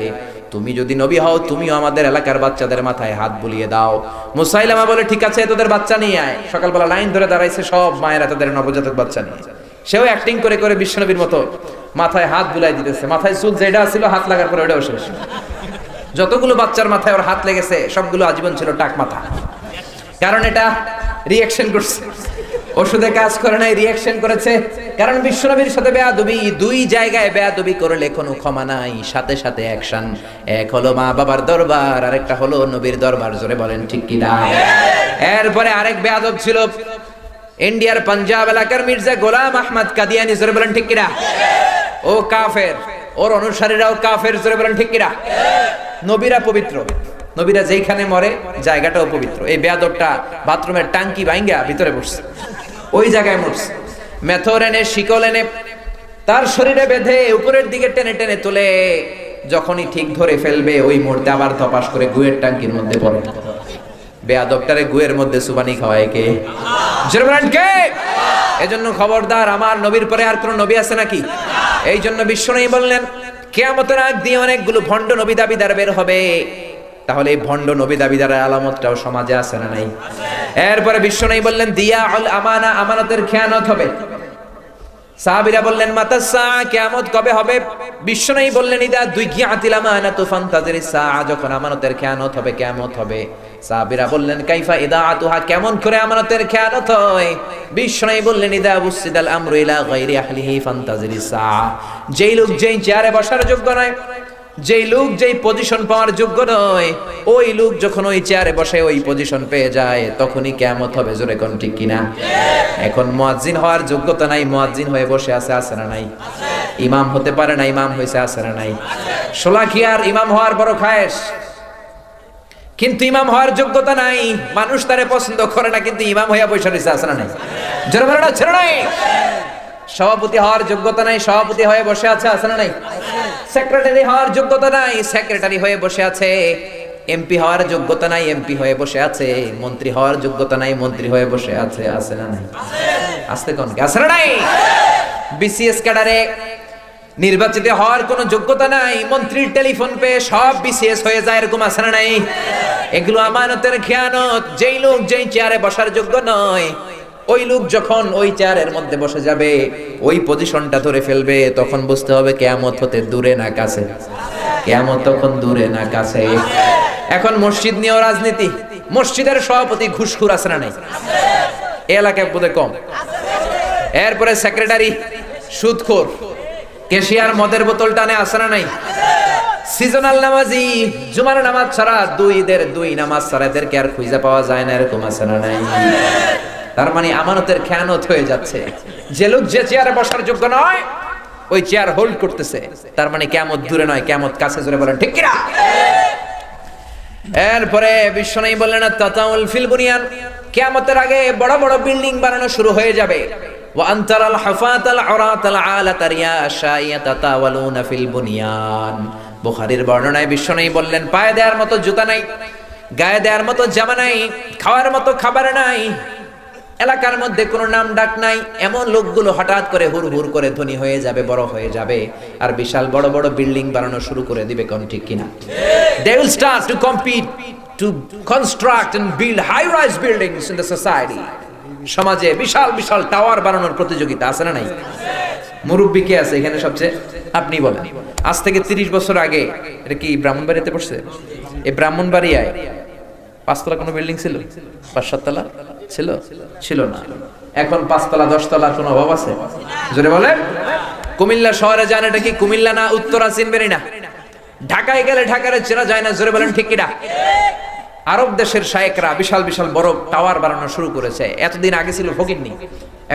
তুমি যদি নবী হও, তুমিও আমাদের এলাকার বাচ্চাদের মাথায় হাত বুলিয়ে দাও। মুসাইলামা বলে, ঠিক আছে, তোদের বাচ্চা নিয়ে আয়। সকালবেলা লাইন ধরে দাঁড়াইছে সব মায়েরা তাদের নবজাতক বাচ্চা নিয়ে। সেও অ্যাক্টিং করে করে বিশ্বনবীর মতো মাথায় হাত বুলাই দিতেছে। মাথায় চুল যেটা ছিল, হাত লাগার পরে ওটাও শেষ। যতগুলো বাচ্চার মাথায় ওর হাত লেগেছে সবগুলো আজীবন ছিল টাক মাথা। কারণ এটা রিঅ্যাকশন করছে, ওষুধে কাজ করে নাই, রিঅ্যাকশন করেছে। কারণ বিশ্বনবীর সাথে বেয়াদবি, দুই জায়গায় বেয়াদবি করলে কোনো ক্ষমা নাই, সাথে সাথে অ্যাকশন। এক হলো মা বাবার দরবার, আরেকটা হলো নবীর দরবার। জোরে বলেন ঠিক কি না? এরপরে আরেক বেয়াদব ছিল ইন্ডিয়ার পাঞ্জাব এলাকার মির্জা গোলাম আহমদ কাদিয়ানি। জোরে বলেন ঠিক কিনা? ও কাফের, ওর অনুসারীরাও কাফের। জোরে বলেন ঠিক কিনা? নবীরা পবিত্র, নবীরা যেখানে মরে জায়গাটাও পবিত্র। এই বেয়াদবটা বাথরুমের টাঙ্কি ভাঙ্গা ভিতরে বসছে, ওই জায়গায় মরছে। মেথর এনে শিকল এনে তার শরীরে বেঁধে উপরের দিকে টেনে টেনে তুলে যখনই ঠিক ধরে ফেলবে, ওই মুহূর্তে আবার ধপাস করে গুয়ের টাঙ্কির মধ্যে পড়ে। বেয়াদবটারে গুয়ের মধ্যে সুবানি খাওয়ায় কে? কে? এজন্য খবরদার, আমার নবীর পরে আর কোন নবী আছে নাকি? এই জন্য বিশ্বনবী বললেন, কিয়ামতের আগ দিয়ে অনেকগুলো ভণ্ড নবী দাবিদার বের হবে। তাহলে এই ভণ্ড নবী দাবিদারের আলামতটাও সমাজে আছে না নাই? এরপরে বিশ্বনবী বললেন, দিয়াউল আমানা, আমানতের খেয়ানত হবে। সাহাবীরা বললেন, মাতাসা, কিয়ামত কবে হবে? বিশ্বনবী বললেন, ইদা দুইয়াতিল আমানাতু ফান্তাজিরিস সাআ, যখন আমানতের খেয়ানত হবে কিয়ামত হবে। সাহাবীরা বললেন, কাইফা ইদাআতুহা, কেমন করে আমানতের খেয়ানত হয়? বিশ্বনবী বললেন, ইদা বুসিদাল আমরু ইলা গায়রি আহলিহি ফান্তাজিরিস সাআ, যেই লোক যেই চেয়ারে বসার যোগ্য নয়, যেই লোক যেই পজিশন পাওয়ার যোগ্য নয়, ওই লোক যখন ওই চেয়ারে বসে ওই পজিশন পেয়ে যায়, তখনই কিয়ামত হবে। জোরে কোন ঠিক কিনা? এখন মুয়াজ্জিন হওয়ার যোগ্যতা নাই, মুয়াজ্জিন হয়ে বসে আছে, আছে না নাই? ইমাম হতে পারে না, ইমাম হয়েছে, আছে না নাই? শোলাকিয়ার ইমাম হওয়ার বড় খায়েশ, কিন্তু ইমাম হওয়ার যোগ্যতা নাই। মানুষ তারে পছন্দ করে না, কিন্তু ইমাম হইয়া বসে রয়েছে, আছে না নাই? জোরে বলো না, ছেড়ে নাই। সভাপতি হওয়ার যোগ্যতা নাই, সভাপতি হয়ে বসে আছে, আছে না নাই? সেক্রেটারি হওয়ার যোগ্যতা নাই, সেক্রেটারি হয়ে বসে আছে। এমপি হওয়ার যোগ্যতা নাই, এমপি হয়ে বসে আছে। মন্ত্রী হওয়ার যোগ্যতা নাই, মন্ত্রী হয়ে বসে আছে, আছে না নাই? আসতে কোন কে? আছে না নাই? বিসিএস ক্যাডারে নির্বাচিত হওয়ার কোনো যোগ্যতা নাই, মন্ত্রীর টেলিফোন পেয়ে সব বিসিএস হয়ে যায়, এরকম আছে না নাই? এগুলো আমানতের খেয়ানত। যেই লোক যেই চেয়ারে বসার যোগ্য নয়, ওই লোক যখন ওই চেয়ারের মধ্যে বসে যাবে, ওই পজিশনটা ধরে ফেলবে, তখন বুঝতে হবে কিয়ামত হতে দূরে না কাছে। কিয়ামত তখন দূরে না কাছে। এখন মসজিদ নিয়েও রাজনীতি। মসজিদের সভাপতি ঘুষখোর, আছে না নাই? এলাকায় বোধহয় কম। এরপরে সেক্রেটারি সুদখোর, ক্যাশিয়ার মদের বোতল টানে, আছে না নাই? সিজনাল নামাজি, জুমার নামাজ ছাড়া দুই নামাজ ছাড়া এদেরকে আর খুঁজে পাওয়া যায় না, এরকম আছে না নাই? তার মানে আমানতের খেয়ানত হয়ে যাচ্ছে। যে লোক যে চেয়ারে বসার যোগ্য নয়, ওই চেয়ার হোল্ড করতেছে, তার মানে কিয়ামত দূরে নয়, কিয়ামত কাছে। জোরে বলেন ঠিক কিনা? এরপরে বিশ্বনবী বললেন, তাতাউল ফিল বুনিয়ান, কিয়ামতের আগে বড় বড় বিল্ডিং বানানো শুরু হয়ে যাবে। ওয়া আনতারাল হাফাতাল আরাতাল আলাতা রিয়াশা ইয়াতাতাওয়ালুনা ফিল বুনিয়ান। বুখারীর বর্ণনায় বিশ্বনবী বললেন, পায়ে দেওয়ার মতো জুতা নাই, গায়ে দেওয়ার মতো জামা নাই, খাওয়ার মতো খাবার নাই, এলাকার মধ্যে কোনো নাম ডাক নাই, এমন লোকগুলো হঠাৎ করে হুড় হুড় করে ধনী হয়ে যাবে, বড় হয়ে যাবে, আর বিশাল বড় বড় বিল্ডিং বানানো শুরু করে দিবে। কোন ঠিক কিনা? They will start to compete to construct and build high rise buildings in the society. সমাজে বিশাল বিশাল টাওয়ার বানানোর প্রতিযোগিতা আছে না নাই? মুরব্বী কে আছে এখানে সবচেয়ে? আপনি বলেন। আজ থেকে 30 বছর আগে, এটা কি ব্রাহ্মণবাড়িয়াতে পড়ছে? এই ব্রাহ্মণবাড়িয়ায় 5 তলা কোনো বিল্ডিং ছিল? 5-7 তলা ছিল? ছিল না। এখন 5 তলা 10 তলা কোনো অভাব আছে? জোরে বলেন। কুমিল্লা শহরে যান, এটা কি কুমিল্লা না উত্তরা চিনবেনই না? ঢাকায় গেলে ঢাকারে চেনা যায় না, জোরে বলেন ঠিক কিনা? আরব দেশের শায়েকরা বিশাল বিশাল বড় টাওয়ার বানানো শুরু করেছে। এতদিন আগে ছিল ফকিরনি,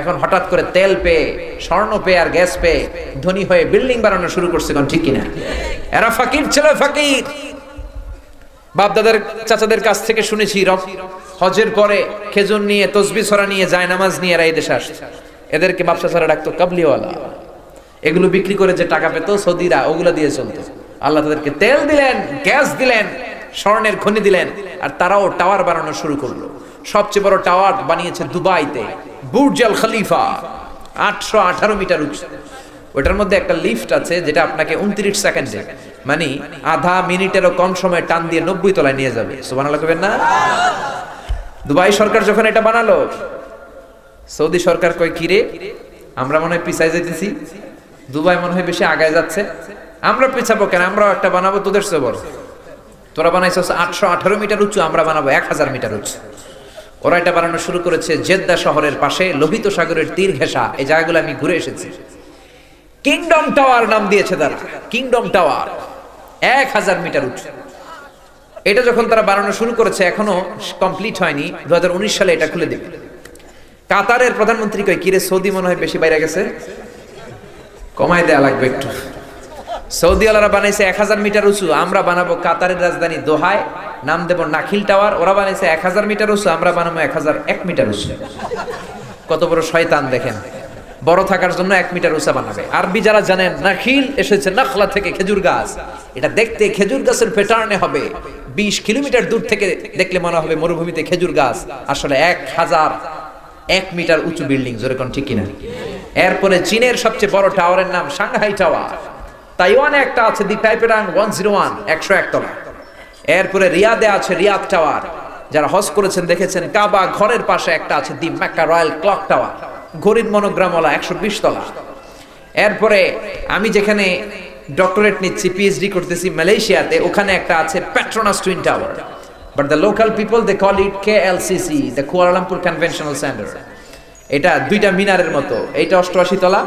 এখন হঠাৎ করে তেল পেয়ে, স্বর্ণ পেয়ে আর গ্যাস পেয়ে ধনী হয়ে বিল্ডিং বানানো শুরু করছে। কোন ঠিক কিনা? এরা ফকির ছিল, ফকির। বাপ দাদার চাচাদের কাছ থেকে শুনেছি, হজের পরে খেজুর নিয়ে, তসবিহ ছড়া নিয়ে, জায়নামাজ নিয়ে এরা এই দেশে আসছে। এদেরকে বাপ চাচারা ডাকতো কাবলিওয়ালা। এগুলো বিক্রি করে যে টাকা পেত সৌদিরা, ওগুলো দিয়ে চলতো। আল্লাহ তাদেরকে তেল দিলেন, গ্যাস দিলেন, স্বর্ণের খনি দিলেন, আর তারাও টাওয়ার বানানো শুরু করলো। সবচেয়ে বড় টাওয়ার বানিয়েছে দুবাইতে, বুর্জ আল খলিফা, 818 মিটার উঁচু। ওটার মধ্যে একটা লিফট আছে যেটা আপনাকে 29 সেকেন্ডে, মানে আধা মিনিটেরও কম সময় টান দিয়ে 90 তলায় নিয়ে যাবে। সুবহানাল্লাহ কইবেন না? দুবাই সরকার যখন এটা বানালো, সৌদি সরকার কয় কিরে, আমরা মনে হয় পিছায় যাইতেছি, দুবাই মনে হয় বেশি আগায় যাচ্ছে, আমরা পিছাবো কেন, আমরাও একটা বানাবো তোদের চেয়ে বড়। তোরা বানাইছস 818 মিটার উঁচু, আমরা বানাবো 1000 মিটার উঁচু। ওরা এটা বানানো শুরু করেছে জেদ্দা শহরের পাশে, লোহিত সাগরের তীর ঘেঁষা। এই জায়গাগুলো আমি ঘুরে এসেছি। কিংডম টাওয়ার নাম দিয়েছে তারা, কিংডম টাওয়ার, 1000 মিটার উঁচু। এটা যখন তারা বানানো শুরু করেছে, এখনো কমপ্লিট হয়নি, 2019 সালে এটা খুলে দেবে। কাতারের প্রধানমন্ত্রী কয় কিরে, সৌদি মনে হয় বেশি বাইরে গেছে, কমাই দেয়া লাগবে একটু। সৌদি আলারা বানাইছে 1000 মিটার উঁচু, আমরা বানাবো কাতারের রাজধানী দোহায়, নাম দেব নাখিল টাওয়ার। ওরা বানাইছে 1000 মিটার উঁচু, আমরা বানাবো 1001 মিটার উঁচু। কত বড় শয়তান দেখেন, বড় থাকার জন্য 1 মিটার উঁচা বানাবে। আরবি যারা জানেন, নাখিল এসেছে নাখলা থেকে, খেজুর গাছ। এটা দেখতে খেজুর গাছের প্যাটার্নে হবে, 20 কিলোমিটার দূর থেকে দেখলে মনে হবে মরুভূমিতে খেজুর গাছ, আসলে 1001 মিটার উঁচু বিল্ডিং। জোরে কোন ঠিক কিনা? এরপরে চীনের সবচেয়ে বড় টাওয়ারের নাম সাংহাই টাওয়ার। তাইওয়ানে একটা আছে দি টাইপেরাং 101, 101 তলা। এরপরে রিয়াদে আছে রিয়াদ টাওয়ার, যারা হজ করেছেন দেখেছেন। কাবা ঘরের পাশে একটা আছে দি মেক্কা রয়্যাল ক্লক টাওয়ার, ঘড়ির মনোগ্রামওয়ালা, 120 তলা। এরপরে আমি যেখানে ডক্টরেট নিচ্ছি, পিএইচডি করতেছি মালয়েশিয়াতে, ওখানে একটা আছে Petronas twin tower, but the local people they call it KLCC, the Kuala Lumpur conventional centre. এটা দুইটা মিনারের মতো, এইটা 88 তলা,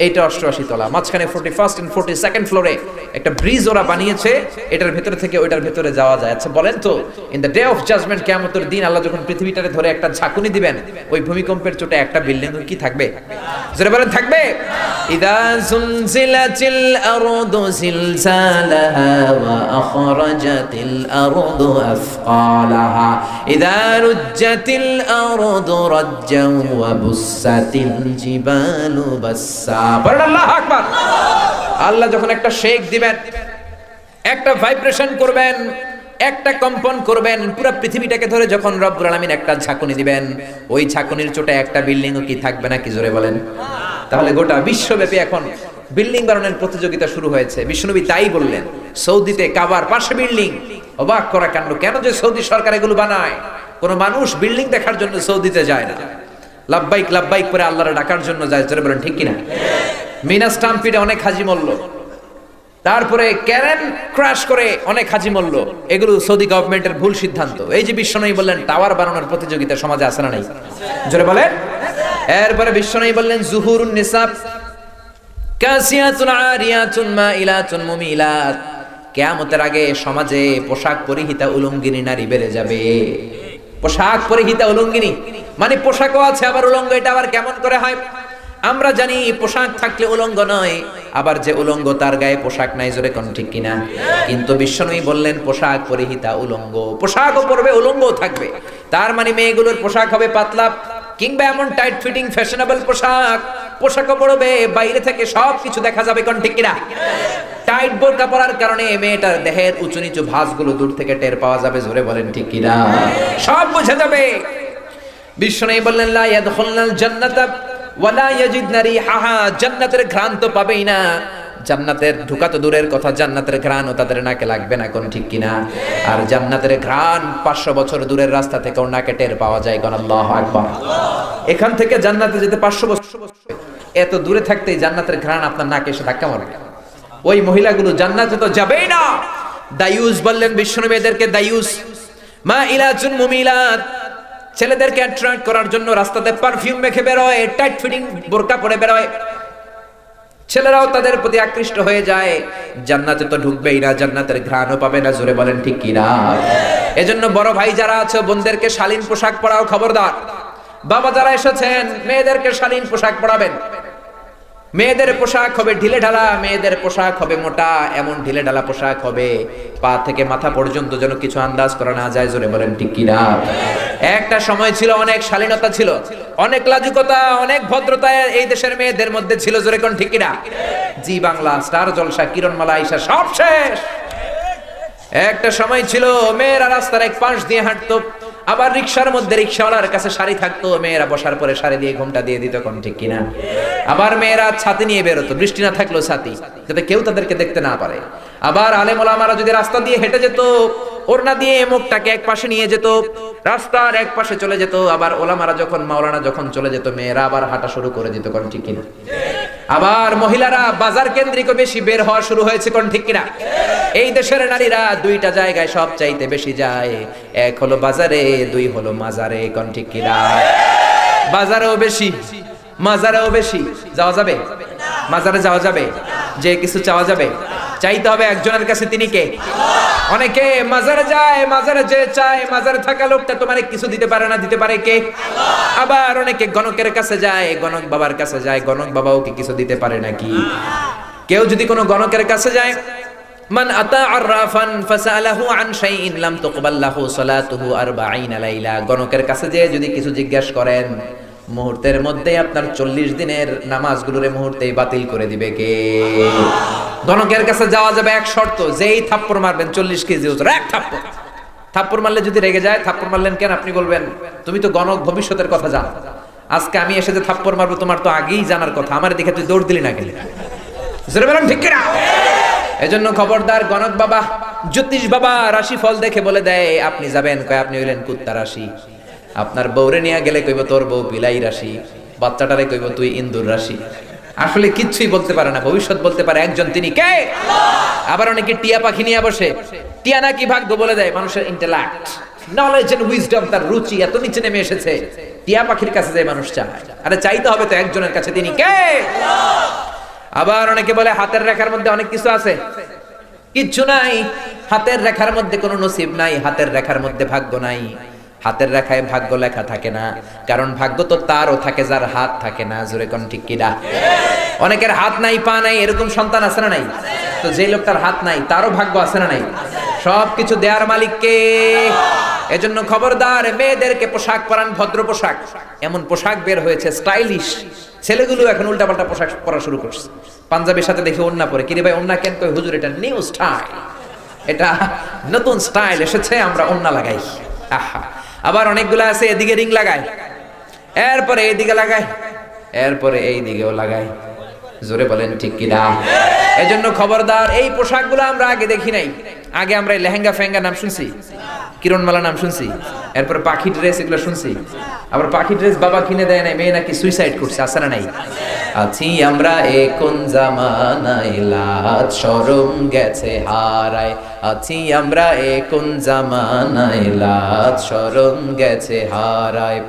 এইটা 88 তলা, মাঝখানে 41st and 42nd ফ্লোরে একটা ব্রিজ ওরা বানিয়েছে, এটার ভেতরে থেকে ওইটার ভেতরে যাওয়া যায়। আচ্ছা বলেন তো, in the day of judgement, কিয়ামতের দিন আল্লাহ যখন পৃথিবীটারে ধরে একটা ঝাঁকুনি দিবেন, ওই ভূমিকম্পের চোটে একটা বিল্ডিং কি থাকবে? জোরে বলেন থাকবে? ইদা জুলজিলাতিল আরদু জিলজালাহা ওয়া আখরাজাতিল আরদু আফকালাহা ইদা রুজ্জাতিল আরদু রাজ্জান ওয়া বুসাতিল জিবালু বাসসা। আল্লাহু আকবার। আল্লাহ যখন একটা শেক দিবেন, একটা ভাইব্রেশন করবেন, একটা কম্পন করবেন, পুরো পৃথিবীটাকে ধরে যখন রব্বুল আলামিন একটা ঝাঁকুনি দিবেন, ওই ঝাঁকুনির চোটে একটা বিল্ডিংও কি থাকবে না? কি জোরে বলেন? তাহলে গোটা বিশ্বব্যাপী এখন বিল্ডিং বানানোর প্রতিযোগিতা শুরু হয়েছে। বিশ্বনবী তাই বললেন, সৌদিতে কাবার পাশে বিল্ডিং। অবাক করা কাণ্ড, কেন যে সৌদি সরকার এগুলো বানায়? কোন মানুষ বিল্ডিং দেখার জন্য সৌদিতে যায় না, লাব্বাইক লাব্বাইক করে আল্লাহর ডাকার জন্য যায়। জোরে বলেন ঠিক কিনা? মিনা স্টাম্পিডে অনেক হাজি মরল, তারপরে ক্যারেন ক্র্যাশ করে অনেক হাজি মরল। এগুলো সৌদি গভর্নমেন্টের ভুল সিদ্ধান্ত। এই যে বিশ্বনবী বললেন টাওয়ার বানানোর প্রতিযোগিতা সমাজে আছে না নাই? জোরে বলেন। এরপরে বিশ্বনবী বললেন জুহুরুন নিসা কাসিয়াতুন আরিয়াতুন মাইলাতুন মুমিলাত, কিয়ামতের আগে সমাজে পোশাক পরিহিতা উলঙ্গিনী নারী বেড়ে যাবে। পোশাক পরিহিতা উলঙ্গিনী মানে পোশাকও আছে আবার উলঙ্গ। এটা আবার কেমন করে হয়? আমরা জানি পোশাক থাকলে উলঙ্গ নয়, আবার যে উলঙ্গ তার গায়ে পোশাক নাই। জোরে কোন ঠিক কিনা? কিন্তু বিশ্বনবী বললেন পোশাক পরিহিতা উলঙ্গ, পোশাকও পরবে উলঙ্গও থাকবে। তার মানে মেয়েগুলোর পোশাক হবে পাতলা, কিংবা এমন টাইট ফিটিং ফ্যাশনেবল পোশাকও পরবে, বাইরে থেকে সব কিছু দেখা যাবে। কোন ঠিক কিনা? টাইট বোরকা পরার কারণে মেয়েটার দেহের উঁচু নিচু ভাঁজগুলো দূর থেকে টের পাওয়া যাবে। জোরে বলেন ঠিক কিনা? সব বোঝা যাবে। বিশ্বনবী বললেন লা ইয়াদখুলনাল জান্নাতা ওয়া লা ইয়াজিদনা রিহাহা, জান্নাতের ঘ্রাণ তো পাবেই না, জান্নাতের ঢোকা তো দূরের কথা, জান্নাতের ঘ্রাণও তাদের নাকে লাগবে না, কোন ঠিক কিনা? আর জান্নাতের ঘ্রাণ 500 বছর দূরের রাস্তা থেকেও নাকে টের পাওয়া যায়, কোন আল্লাহু আকবার। এখান থেকে জান্নাতে যেতে 500 বছর, এত দূরে থাকতেই জান্নাতের ঘ্রাণ আপনার নাকে এসে ধাক্কা মারবে। ওই মহিলাগুলো জান্নাতে তো যাবেই না। দায়ুস বললেন বিশ্বনবী এদেরকে, দায়ুস মা ইলাজুন মুমিলাত, ছেলেদেরকে অ্যাট্রাক্ট করার জন্য রাস্তাতে পারফিউম মেখে বেরোয়, টাইট ফিটিং বোরকা পরে বেরোয়, ছেলেরাও তাদের প্রতি আকৃষ্ট হয়ে যায়। জান্নাতে তো ঢুকবেই না, জান্নাতের ঘ্রাণও পাবে না, জোরে বলেন ঠিক কিনা? এজন্য বড় ভাই যারা আছে বোনদেরকে শালীন পোশাক পরাও, খবরদার। বাবা যারা এসেছেন মেয়েদেরকে শালীন পোশাক পরাবেন। মেয়েদের পোশাক হবে ঢিলে ঢালা, মেয়েদের পোশাক হবে মোটা, এমন ঢিলে ঢালা পোশাক হবে পা থেকে মাথা পর্যন্ত যেন কিছু আন্দাজ করা না যায়, জোরে বলেন ঠিক কিনা? একটা সময় ছিল অনেক শালীনতা ছিল, অনেক লাজুকতা, অনেক ভদ্রতা এই দেশের মেয়েদের মধ্যে ছিল, জোরে কোন ঠিক কিনা? জি বাংলা, স্টার জলসা, কিরণমালা, আয়েশা সব শেষ। একটা সময় ছিল মেয়েরা রাস্তার এক পাশ দিয়ে হাঁটতো, আবার রিকশার মধ্যে রিকশাওয়ালার কাছে শাড়ি থাকতো, মেয়েরা বসার পরে শাড়ি দিয়ে ঘোমটা দিয়ে দিত, কোন ঠিক কিনা? আবার মেয়েরা ছাতি নিয়ে বেরোতো, বৃষ্টি না থাকলেও ছাতি, যাতে কেউ তাদেরকে দেখতে না পারে। আবার আলেম ওলামারা যদি রাস্তা দিয়ে হেঁটে যেত, ওড়না দিয়ে মুখটাকে এক পাশে নিয়ে যেত, রাস্তার এক পাশে চলে যেত। আবার ওলামারা যখন, মাওলানা যখন চলে যেত, মেয়েরা আবার হাঁটা শুরু করে দিত, কোন ঠিক কিনা? আবার মহিলারা বাজার কেন্দ্রিক বেশি বের হওয়া শুরু হয়েছে, কোন ঠিক কিনা? এই দেশের নারীরা দুইটা জায়গায় সব চাইতে বেশি যায়, এক হলো বাজারে, দুই হলো মাজারে, কোন ঠিক কিনা? বাজারেও বেশি, মাজারেও বেশি। যাওয়া যাবে? মাজারে যাওয়া যাবে? যে কিছু চাওয়া যাবে? চাইতে হবে একজনের কাছে, তিনি কে? অনেকে মাজারে যায়, মাজারে যে চায়, মাজারে থাকা লোকটা তোমার কিছু দিতে পারে না, দিতে পারে কে? আবার অনেকে গণকের কাছে যায়, গণক বাবার কাছে যায়, গণক বাবাও কি কিছু দিতে পারে নাকি? কেউ যদি কোনো গণকের কাছে যায়, মান আতা আররাফান ফাসালাহু আন শাইইন লাম তুকবাল লাহু সালাতুহু 40 লাইলা, গণকের কাছে যে যদি কিছু জিজ্ঞাসা করেন, মুহূর্তের মধ্যে আপনার 40 দিনের নামাজগুলোরে মুহূর্তেই বাতিল করে দিবে কে? গণকের কাছে যাওয়া যাবে এক শর্ত, যেই থাপ্পড় মারবেন 40 কেজি ওজন, এক থাপ্পড়। থাপ্পড় মারলে যদি রেগে যায়, থাপ্পড় মারলেন কেন? আপনি বলবেন তুমি তো গণক, ভবিষ্যতের কথা জানো, আজকে আমি এসে যে থাপ্পড় মারবো তোমার তো আগেই জানার কথা, আমার দেখে তুই দৌড় দিলি না কেন? জোরে বলেন ঠিক কিনা? এজন্য খবরদার, গণক বাবা, জ্যোতিষ বাবা রাশিফল দেখে বলে দেয় আপনি যাবেন, কয় আপনি হইলেন কুত্তা রাশি। আপনার বউরে নিয়ে গেলে কইব তোর বউ বিলাই রাশি, বাচ্চাটারে কইব তুই ইন্দুর রাশি। আসলে কিচ্ছুই বলতে পারে না, ভবিষ্যৎ বলতে পারে একজন, তিনি কে? আবার অনেকে টিয়া পাখি নিয়ে বসে, টিয়া নাকি ভাগ্য বলে দেয়। মানুষের ইন্টেলেক্ট, নলেজ এন্ড উইজডম, তার রুচি এত নিচে নেমে এসেছে, টিয়া পাখির কাছে যায় মানুষ চায়। আরে চাইতে হবে তো একজনের কাছে, তিনি কে? আবার অনেকে বলে হাতের রেখার মধ্যে অনেক কিছু আছে, কিচ্ছু নাই। হাতের রেখার মধ্যে কোনো নসিব নাই, হাতের রেখার মধ্যে ভাগ্য নাই। হাতের রেখায় ভাগ্য লেখা থাকে না, কারণ ভাগ্য তো তারও থাকে যার হাত থাকে না, জোরে কোন ঠিক কিনা? অনেকের হাত নাই, পা নাই, এরকম সন্তান আছে না নাই? তো যে লোকটার হাত নাই তারও ভাগ্য আছে না নাই? সবকিছু দেয়ার মালিক কে? এজন্য খবরদার, মেয়েদেরকে পোশাক পরান, ভদ্র পোশাক। এমন পোশাক বের হয়েছে স্টাইলিশ, ছেলেগুলো এখন উল্টাপাল্টা পোশাক পরা শুরু করছে। পাঞ্জাবির সাথে দেখে ওন্না পরে, কিরে ভাই ওন্না কেন? কই হুজুর এটা নিউ স্টাইল, এটা নতুন স্টাইল এসেছে, আমরা ওন্না লাগাই। আহা, আবার অনেকগুলো আছে এদিকে রিং লাগায়, এরপরে এইদিকে লাগায়, এরপরে এই দিকেও লাগায়, জোরে বলেন ঠিক কিনা? এজন্য খবরদার, এই পোশাকগুলো আমরা আগে দেখি নাই। আগে আমরা লেহেঙ্গা ফেঙ্গা নাম শুনছি, কিরণমালা নাম শুনছি, এরপর পাখি ড্রেস এগুলো শুনছি। আবার পাখি ড্রেস বাবা কিনে দেয় নাই, মেয়ে নাকি সুইসাইড করছে, আছে না নাই? আছি আমরা এ কোন জামানায়, লাজ শরম গেছে হারায়। আছি আমরা এ কোন জামানায়, লাজ শরম গেছে হারায়।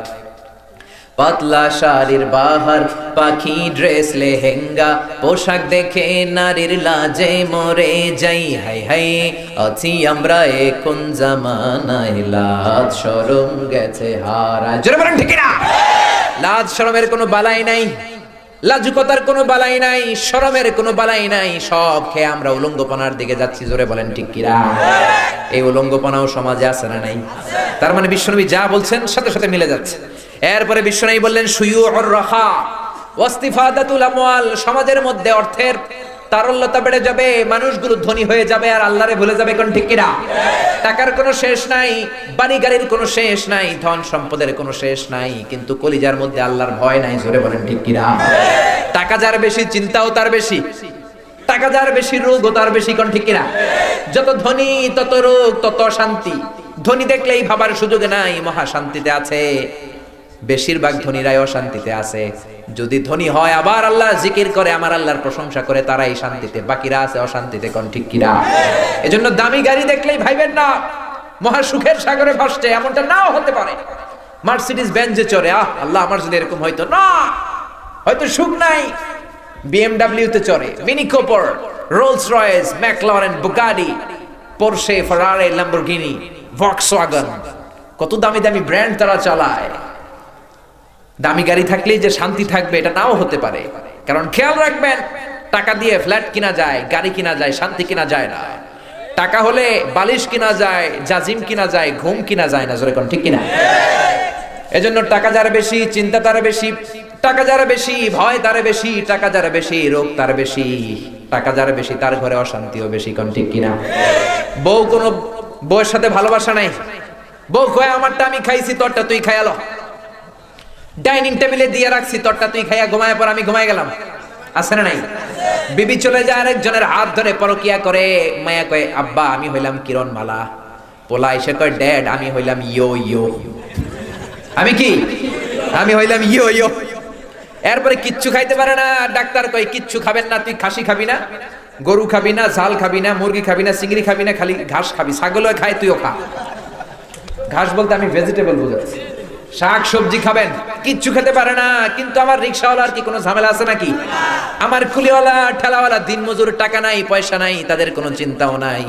পাতলা শাড়ির বাহার, পাখি ড্রেস লেহেঙ্গা, পোশাক দেখে নারীর লাজে মরে যাই। হাই হাই, আছি আমরা এ কোন জামানায়, লাজ শরম গেছে হারায়। জোরে বলেন ঠিক কিনা? লাজ শরমের কোনো বালাই নাই, লাজুকতার কোনো বালাই নাই, শরমের কোনো বালাই নাই, সব খেয়ে আমরা উলঙ্গপনার দিকে যাচ্ছি। জোরে বলেন ঠিক কিনা? এই উলঙ্গপনাও সমাজে আছে না নাই? তার মানে বিশ্বনবী যা বলছেন সাথে সাথে মিলে যাচ্ছে। এরপরে বিশ্বনবী বললেন সুয়ুউর রাখা ওয়াস্তিফাদাতুল আমওয়াল, সমাজের মধ্যে অর্থের তারল্যতা বেড়ে যাবে, মানুষগুলো ধনী হয়ে যাবে আর আল্লাহরে ভুলে যাবে। কোন ঠিক কিনা? টাকার কোনো শেষ নাই, বাড়ি গাড়ির কোনো শেষ নাই, ধন সম্পদের কোনো শেষ নাই, কিন্তু কলিজার মধ্যে আল্লাহর ভয় নাই। জোরে বলেন ঠিক কিনা? টাকা যার বেশি, চিন্তাও তার বেশি। টাকা যার বেশি, রোগও তার বেশি। কোন ঠিক কিনা? যত ধনী তত রোগ, তত শান্তি। ধনী দেখলেই ভাবার সুযোগ নাই মহা শান্তিতে আছে। বেশিরভাগ ধনীরাই অশান্তিতে আছে। যদি ধনী হয় আবার আল্লাহ জিকির করে, আমার আল্লাহর প্রশংসা করে, তারাই শান্তিতে, বাকিরা আছে অশান্তিতে। কোন ঠিক কিনা? এজন্য দামি গাড়ি দেখলেই ভাইবেন না মহা সুখের সাগরে ভাসছে, এমনটা নাও হতে পারে। মার্সিডিজ বেঞ্জে চড়ে, আল্লাহ আমার যদি এরকম হয়তো, না, হয়তো সুখ নাই। বিএমডব্লিউ তে চড়ে, Mini Cooper, Rolls Royce, McLaren, Bugatti, Porsche, Ferrari, Lamborghini, Volkswagen, কত দামি দামি ব্র্যান্ড তারা চালায়। দামি গাড়ি থাকলেই যে শান্তি থাকবে এটা নাও হতে পারে। কারণ খেয়াল রাখবেন, টাকা দিয়ে ফ্ল্যাট কিনা যায়, গাড়ি কিনা যায়, শান্তি কিনা যায় না। টাকা হলে বালিশ কিনা যায়, জাজিম কিনা যায়, ঘুম কিনা যায় না। জোরে কোন ঠিক কিনা? এজন্য টাকা যার বেশি, চিন্তা তার বেশি। টাকা যার বেশি, ভয় তার বেশি। টাকা যার বেশি, রোগ তার বেশি। টাকা যার বেশি, তার ঘরে অশান্তিও বেশি। কোন ঠিক কিনা? বউ, কোনো বউয়ের সাথে ভালোবাসা নাই। বউ কয়, আমারটা আমি খাইছি, তোরটা তুই খাইয়ালো। ডাইনিং টেবিলে দিয়ে রাখছি, তোরটা তুই খাইয়া ঘুমায় পর আমি ঘুমায় গেলাম। আছে না নাই? বিবি চলে যায় আরেকজনের হাত ধরে পরকিয়া করে। মায়া কয়, আব্বা আমি হইলাম কিরণ মালা। পোলা এসে কয়, ড্যাড আমি হইলাম ইয়ো ইয়ো। আমি কি? আমি হইলাম ইয়ো ইয়ো। এরপরে কিচ্ছু খাইতে পারে না। ডাক্তার কয়, কিচ্ছু খাবেন না, তুই খাসি খাবি না, গরু খাবি না, ঝাল খাবি না, মুরগি খাবি না, চিংড়ি খাবি না, খালি ঘাস খাবি। ছাগলও খায়, তুইও খা। ঘাস বলতে আমি ভেজিটেবল বোঝাচ্ছি। শাক সবজি খাবেন, কিচ্ছু খেতে পারে না। কিন্তু আমার রিক্সাওয়ালার কি কোনো ঝামেলা আছে নাকি? আমার কুলিওয়ালা, ঠেলাওয়ালা, দিনমজুর, টাকা নাই, পয়সা নাই, তাদের কোনো চিন্তাও নাই।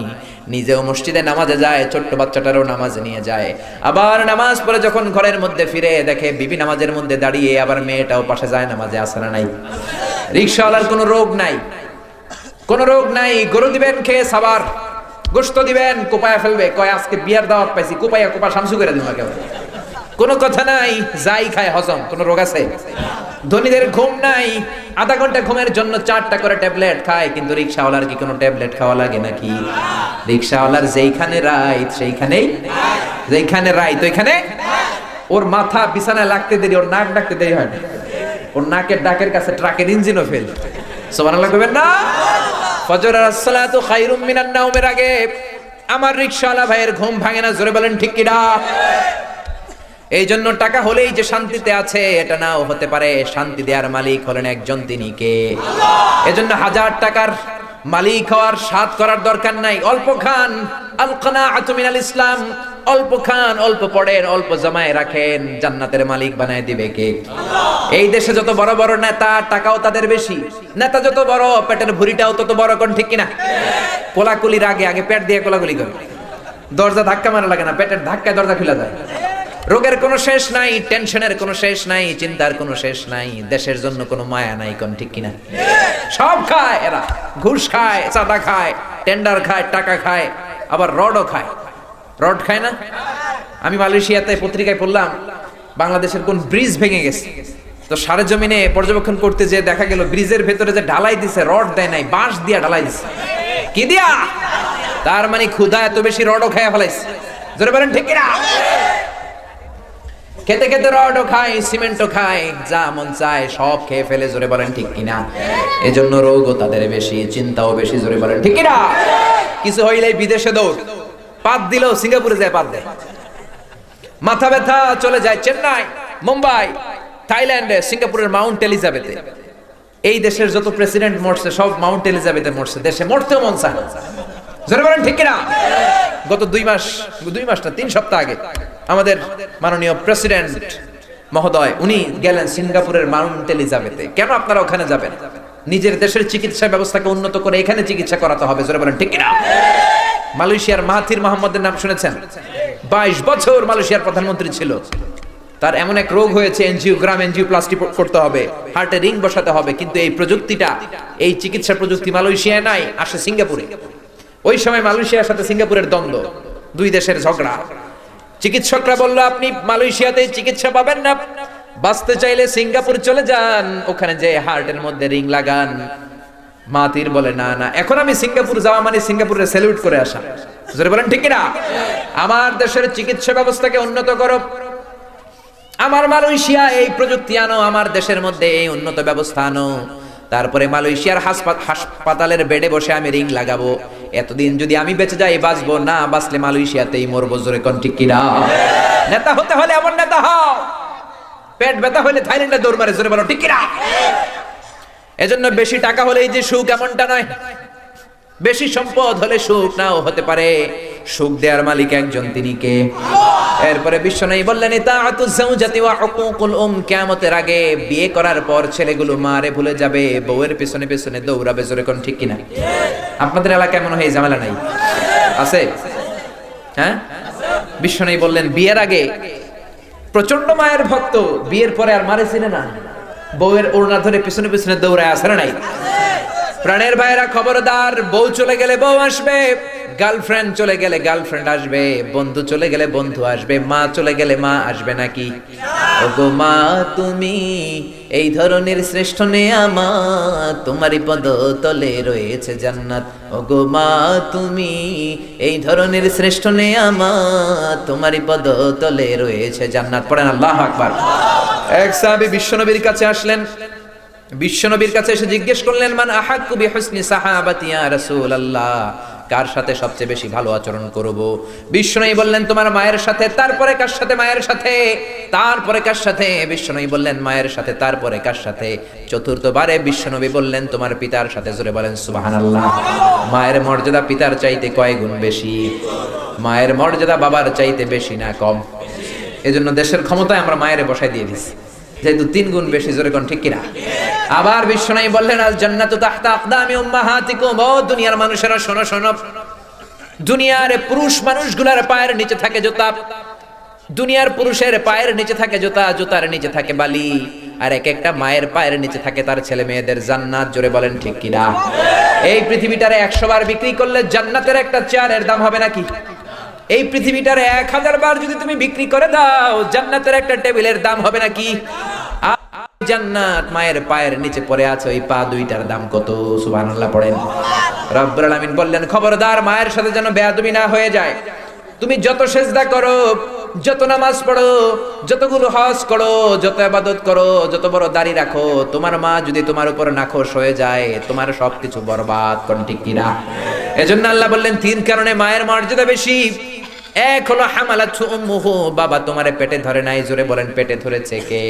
নিজেও মসজিদে নামাজে যায়, ছোট্ট বাচ্চাটারও নামাজ নিয়ে যায়। আবার নামাজ পড়ে যখন ঘরের মধ্যে ফিরে দেখে বিবি নামাজের মধ্যে দাঁড়িয়ে, আবার মেয়েটাও পাশে যায় নামাজে। আছে না নাই? রিক্সাওয়ালার কোনো রোগ নাই, কোনো রোগ নাই। গরু দিবেন খেয়ে সাবার, গোশত দিবেন কোপায়া ফেলবে। কয় আজকে বিয়ার দাওয়াত পাইছি, কোপায়া কোপা শামসু করে দিন কেউ। কোনো কথা নাই, যাই খায় হজম। কোনো রোগ আছে? ধনীদের ঘুম নাই, আধা ঘন্টা ঘুমের জন্য 4টা করে ট্যাবলেট খায়। কিন্তু রিক্সাওয়ালার কি কোনো ট্যাবলেট খাওয়া লাগে নাকি? রিক্সাওয়ালার যেইখানে রাইত সেইখানেই, যেইখানে রাইত ওইখানে। ওর মাথা বিছানায় লাগতে দেরি, ওর নাক ডাকতে দেরি হয় না। ওর নাকের ডাকের কাছে ট্রাকের ইঞ্জিনও ফেল। সুবহানাল্লাহ কইবেন না? ফজর আর সালাতু খায়রুম মিনান নাওমের আগে আমার রিক্সাওয়ালা ভাইয়ের ঘুম ভাঙে না। জোরে বলেন ঠিক কিনা? এই জন্য টাকা হলেই যে শান্তিতে আছে এটা নাও হতে পারে। শান্তি দেওয়ার মালিক হলেন একজন, তিনি কে? এজন্য 1000 টাকার মালিক হওয়ার স্বাদ করার দরকার নাই। অল্প খান, আল কানাআতু মিনাল ইসলাম। অল্প খান, অল্প পড়েন, অল্প জমায় রাখেন, জান্নাতের মালিক বানায় দিবে কে? এই দেশে যত বড় বড় নেতা, টাকাও তাদের বেশি। নেতা যত বড়, পেটের ভুঁড়িটাও তত বড়। কোন ঠিক কিনা? কোলাকুলির আগে আগে পেট দিয়ে কোলাকুলি করে। দরজা ধাক্কা মারা লাগে না, পেটের ধাক্কায় দরজা খুলে যায়। রোগের কোনো শেষ নাই, টেনশনের কোনো শেষ নাই, চিন্তার কোনো শেষ নাই, দেশের জন্য কোনো মায়া নাই। কোন ঠিক কিনা? সব খায় এরা, ঘুষ খায়, চাঁদা খায়, টেন্ডার খায়, টাকা খায়, আবার রডও খায়। রড খায় না? আমি মালয়েশিয়াতে পত্রিকায় পড়লাম, বাংলাদেশের কোন ব্রিজ ভেঙে গেছে, তো সারে জমিনে পর্যবেক্ষণ করতে যে দেখা গেল ব্রিজের ভেতরে যে ঢালাই দিছে, রড দেয় নাই, বাঁশ দিয়া ঢালাই দিছে। কি দিয়া? তার মানে ক্ষুধা এত বেশি, রডও খায় ফেলাইছে। জোরে বলেন ঠিক কিনা? খেতে খেতে রডও খায়, সিমেন্টও খায়, যা মন চায় সব খেয়ে ফেলে। জোরে বলেন ঠিক কিনা? এজন্য রোগও তাদের বেশি, চিন্তাও বেশি। জোরে বলেন ঠিক কিনা? কিছু হইলেই বিদেশে দৌড়, পাত দিলেও সিঙ্গাপুরে যায় পাত দেয়। মাথা ব্যথা চলে যায় চেন্নাই, মুম্বাই, থাইল্যান্ডে, সিঙ্গাপুরের মাউন্ট এলিজাবেথে। এই দেশের যত প্রেসিডেন্ট মরছে সব মাউন্ট এলিজাবেথে মরছে। দেশে মরতেও মন চায় না। জোরে বলেন ঠিক কিনা? গত 2 মাস না 3 সপ্তাহ আগে আমাদের মাননীয় প্রেসিডেন্ট মহোদয় উনি গেলেন সিঙ্গাপুরের মাউন্ট এলিজাবেথে। কেন আপনারা ওখানে যাবেন? নিজের দেশের চিকিৎসা ব্যবস্থাকে উন্নত করে এখানে চিকিৎসা করাতে হবে। জোরে বলেন ঠিক কিনা? মালয়েশিয়ার মাহাথির মোহাম্মদের নাম শুনেছেন? 22 বছর মালয়েশিয়ার প্রধানমন্ত্রী ছিল। তার এমন এক রোগ হয়েছে, এনজিওগ্রাম, এনজিওপ্লাস্টি করতে হবে, হার্টে রিং বসাতে হবে। কিন্তু এই প্রযুক্তিটা, এই চিকিৎসা প্রযুক্তি মালয়েশিয়ায় নাই, আসে সিঙ্গাপুরে। ওই সময় মালয়েশিয়ার সাথে সিঙ্গাপুরের দ্বন্দ্ব, 2 দেশের ঝগড়া। চিকিৎসকরা বলল, আপনি মালয়েশিয়াতে চিকিৎসা পাবেন না, বাঁচতে চাইলে সিঙ্গাপুর চলে যান, ওখানে যে হার্টের মধ্যে রিং লাগান। মাতির বলে না না, এখন আমি সিঙ্গাপুর যাওয়া মানে সিঙ্গাপুরে স্যালুট করে আসা। জোরে বলেন ঠিক না? আমার দেশের চিকিৎসা ব্যবস্থাকে উন্নত করো, আমার মালয়েশিয়া এই প্রযুক্তি আনো, আমার দেশের মধ্যে এই উন্নত ব্যবস্থা আনো, তারপরে মালয়েশিয়ার হাসপাতালের বেডে বসে আমি রিং লাগাবো। এতদিন যদি আমি বেঁচে যাই বাঁচবো, না বাঁচলে মালয়েশিয়াতেই মরবো। জোরে কোন ঠিক কিনা? নেতা হতে হলে এমন নেতা হও, পেট ব্যথা হলে থাইল্যান্ডে দৌড় মারে। জোরে বলো ঠিক কিনা? এজন্য বেশি টাকা হলেই যে সুখ এমনটা নয়, বেশি সম্পদ হলে সুখ নাও হতে পারে। সুখ দেওয়ার মালিক একজন, তিনি কে? এরপরে বিশ্বনবী বললেন ইতাআতুজ যাওজাতি ওয়া হুকুকুল কিয়ামতের আগে বিয়ে করার পর ছেলেগুলো মারে ভুলে যাবে, বউয়ের পেছনে পেছনে দৌড়াবে। জোরে কোন ঠিক কিনা? আপনাদের এলাকায় মনে হয় এই ঝামেলা নাই? আছে? হ্যাঁ, বিশ্বনবী বললেন বিয়ের আগে প্রচন্ড মায়ের ভক্ত, বিয়ের পরে আর মারে চিনে না, বউয়ের ওড়না ধরে পিছনে পিছনে দৌড়ায়। আসে না নাই? প্রাণের ভাইরা খবরদার, বউ চলে গেলে বউ আসবে, গার্লফ্রেন্ড চলে গেলে গার্লফ্রেন্ড আসবে, বন্ধু চলে গেলে বন্ধু আসবে, মা চলে গেলে মা আসবে নাকি? ওগো মা তুমি এই ধরনের শ্রেষ্ঠ নেয়ামত, তোমারই পদ তলে রয়েছে জান্নাত। ওগো মা তুমি এই ধরনের শ্রেষ্ঠ নেয়ামত, তোমারই পদ তলে রয়েছে জান্নাত। পড়েন আল্লাহু আকবার। এক সাহাবী বিশ্বনবীর কাছে আসলেন, বিশ্বনবীর কাছে এসে জিজ্ঞেস করলেন মান আহাক্কু বিহুসনি সাহাবাতি ইয়া রাসূলুল্লাহ, কার সাথে সবচেয়ে বেশি ভালো আচরণ করব? বিশ্বনবী বললেন তোমার মায়ের সাথে। তারপরে কার সাথে? মায়ের সাথে। তারপরে কার সাথে? বিশ্বনবী বললেন মায়ের সাথে। তারপরে কার সাথে? চতুর্থবারে বিশ্বনবী বললেন তোমার পিতার সাথে। জোরে বলেন সুবহানাল্লাহ। মায়ের মর্যাদা পিতার চাইতে কয় গুণ বেশি? মায়ের মর্যাদা বাবার চাইতে বেশি না কম? এজন্য দেশের ক্ষমতায় আমরা মায়েরে বসাই দিয়ে দিছি, যেহেতু 3 গুণ বেশি। জোরে কোন ঠিক কিনা? আবার বিশ্বনবী বললেন আল জান্নাতু তাহতা আকদামি উম্মাহাতিকুম, ও দুনিয়ার মানুষেরা শোনো শোনো, দুনিয়ার পুরুষ মানুষগুলোর পায়ের নিচে থাকে জুতা, দুনিয়ার পুরুষের পায়ের নিচে থাকে জুতা, জুতার নিচে থাকে বালি, আর এক একটা মায়ের পায়ের নিচে থাকে তার ছেলে মেয়েদের জান্নাত। জোরে বলেন ঠিক কিনা? এই পৃথিবীটারে 100 বার বিক্রি করলে জান্নাতের একটা চেয়ারের দাম হবে নাকি? এই পৃথিবীটারে 1000 বার যদি তুমি বিক্রি করে দাও, জান্নাতের একটা টেবিলের দাম হবে নাকি? জান্নাত মায়ের পায়ের নিচে পড়ে আছে, ওই পা দুইটার দাম কত? সুবহানাল্লাহ পড়েন। রব্বুল আলামিন বললেন খবরদার মায়ের সাথে যেন বেয়াদবি না হয়ে যায়। তুমি যত সেজদা করো, যত নামাজ পড়ো, যতগুলো হজ করো, যত ইবাদত করো, যত বড় দাড়ি রাখো, তোমার মা যদি তোমার উপর নাখোশ হয়ে যায়, তোমার সবকিছু বরবাদ। কোন ঠিক কিনা? এজন্য আল্লাহ বললেন 3 কারণে মায়ের মর্যাদা বেশি। এক হলো হামালাতু উম্মুহু, বাবা তোমারে পেটে ধরে নাই। জোরে বলেন পেটে ধরেছে কে?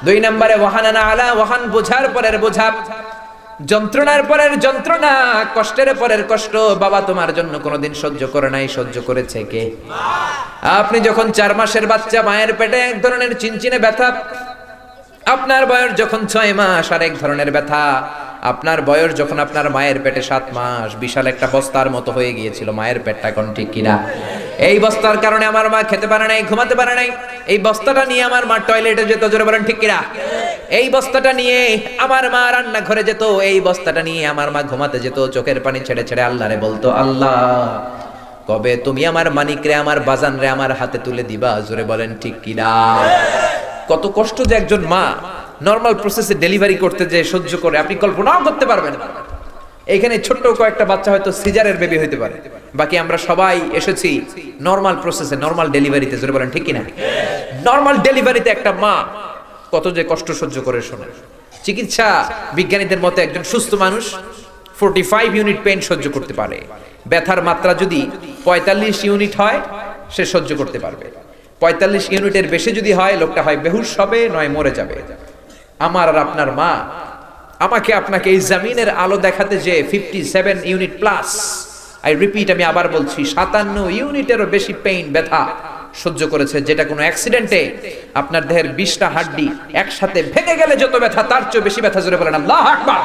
2 নম্বরে ওয়াহানানা আলা ওয়াহান, বোঝার পরের বোঝা, যন্ত্রণার পরের যন্ত্রণা, কষ্টের পরের কষ্ট বাবা তোমার জন্য কোনোদিন সহ্য করে নাই, সহ্য করেছে কে? আপনি যখন 4 মাসের বাচ্চা, মায়ের পেটে এক ধরনের চিনচিনে ব্যথা, আপনার বয়স যখন 6 মাস আর এক ধরনের ব্যথা, আপনার বয়স যখন আপনার মায়ের পেটে 7 মাস, বিশাল একটা বস্তার মতো হয়ে গিয়েছিল মায়ের পেটটা। কোন ঠিক কিনা? এই বস্তার কারণে আমার মা খেতে পারে নাই, ঘুমাতে পারে নাই। এই বস্তাটা নিয়ে আমার মা টয়লেটে যেত। জোরে বলেন ঠিক কিনা? এই বস্তাটা নিয়ে আমার মা রান্না ঘরে যেত, এই বস্তাটা নিয়ে আমার মা ঘুমাতে যেত, চোখের পানি ছেড়ে ছেড়ে আল্লাহরে বলতো আল্লাহ কবে তুমি আমার মানিক রে, আমার বাজান রে আমার হাতে তুলে দিবা। জোরে বলেন ঠিক কিনা? কত কষ্ট যে একজন মা নরমাল প্রসেসে ডেলিভারি করতে যে সহ্য করে, আপনি কল্পনাও করতে পারবেন না। এখানে ছোট্ট কয়েকটা বাচ্চা হয়তো সিজারের বেবি হইতে পারে, বাকি আমরা সবাই এসেছি নরমাল প্রসেসে, নরমাল ডেলিভারিতে। জোরে বলেন ঠিক কিনা? নরমাল ডেলিভারিতে একটা মা কত যে কষ্ট সহ্য করে শোনে। চিকিৎসা বিজ্ঞানীদের মতে একজন সুস্থ মানুষ 45 ইউনিট পেইন সহ্য করতে পারে। ব্যথার মাত্রা যদি 45 ইউনিট হয়, সে সহ্য করতে পারবে। 45 ইউনিটের বেশি যদি হয়, লোকটা হয় বেহুশ হবে, নয় মরে যাবে। আমার আর আপনার মা আমাকে আপনাকে এই জমিনের আলো দেখাতে যে 57 ইউনিট প্লাস, আই রিপিট, আমি আবার বলছি 57 ইউনিটেরও বেশি পেইন, ব্যথা সহ্য করেছে, যেটা কোনো অ্যাক্সিডেন্টে আপনার দেহের 20টা হাড্ডি একসাথে ভেঙে গেলে যত ব্যথা, তার চেয়ে বেশি ব্যথা। জোরে বলেন আল্লাহু আকবার।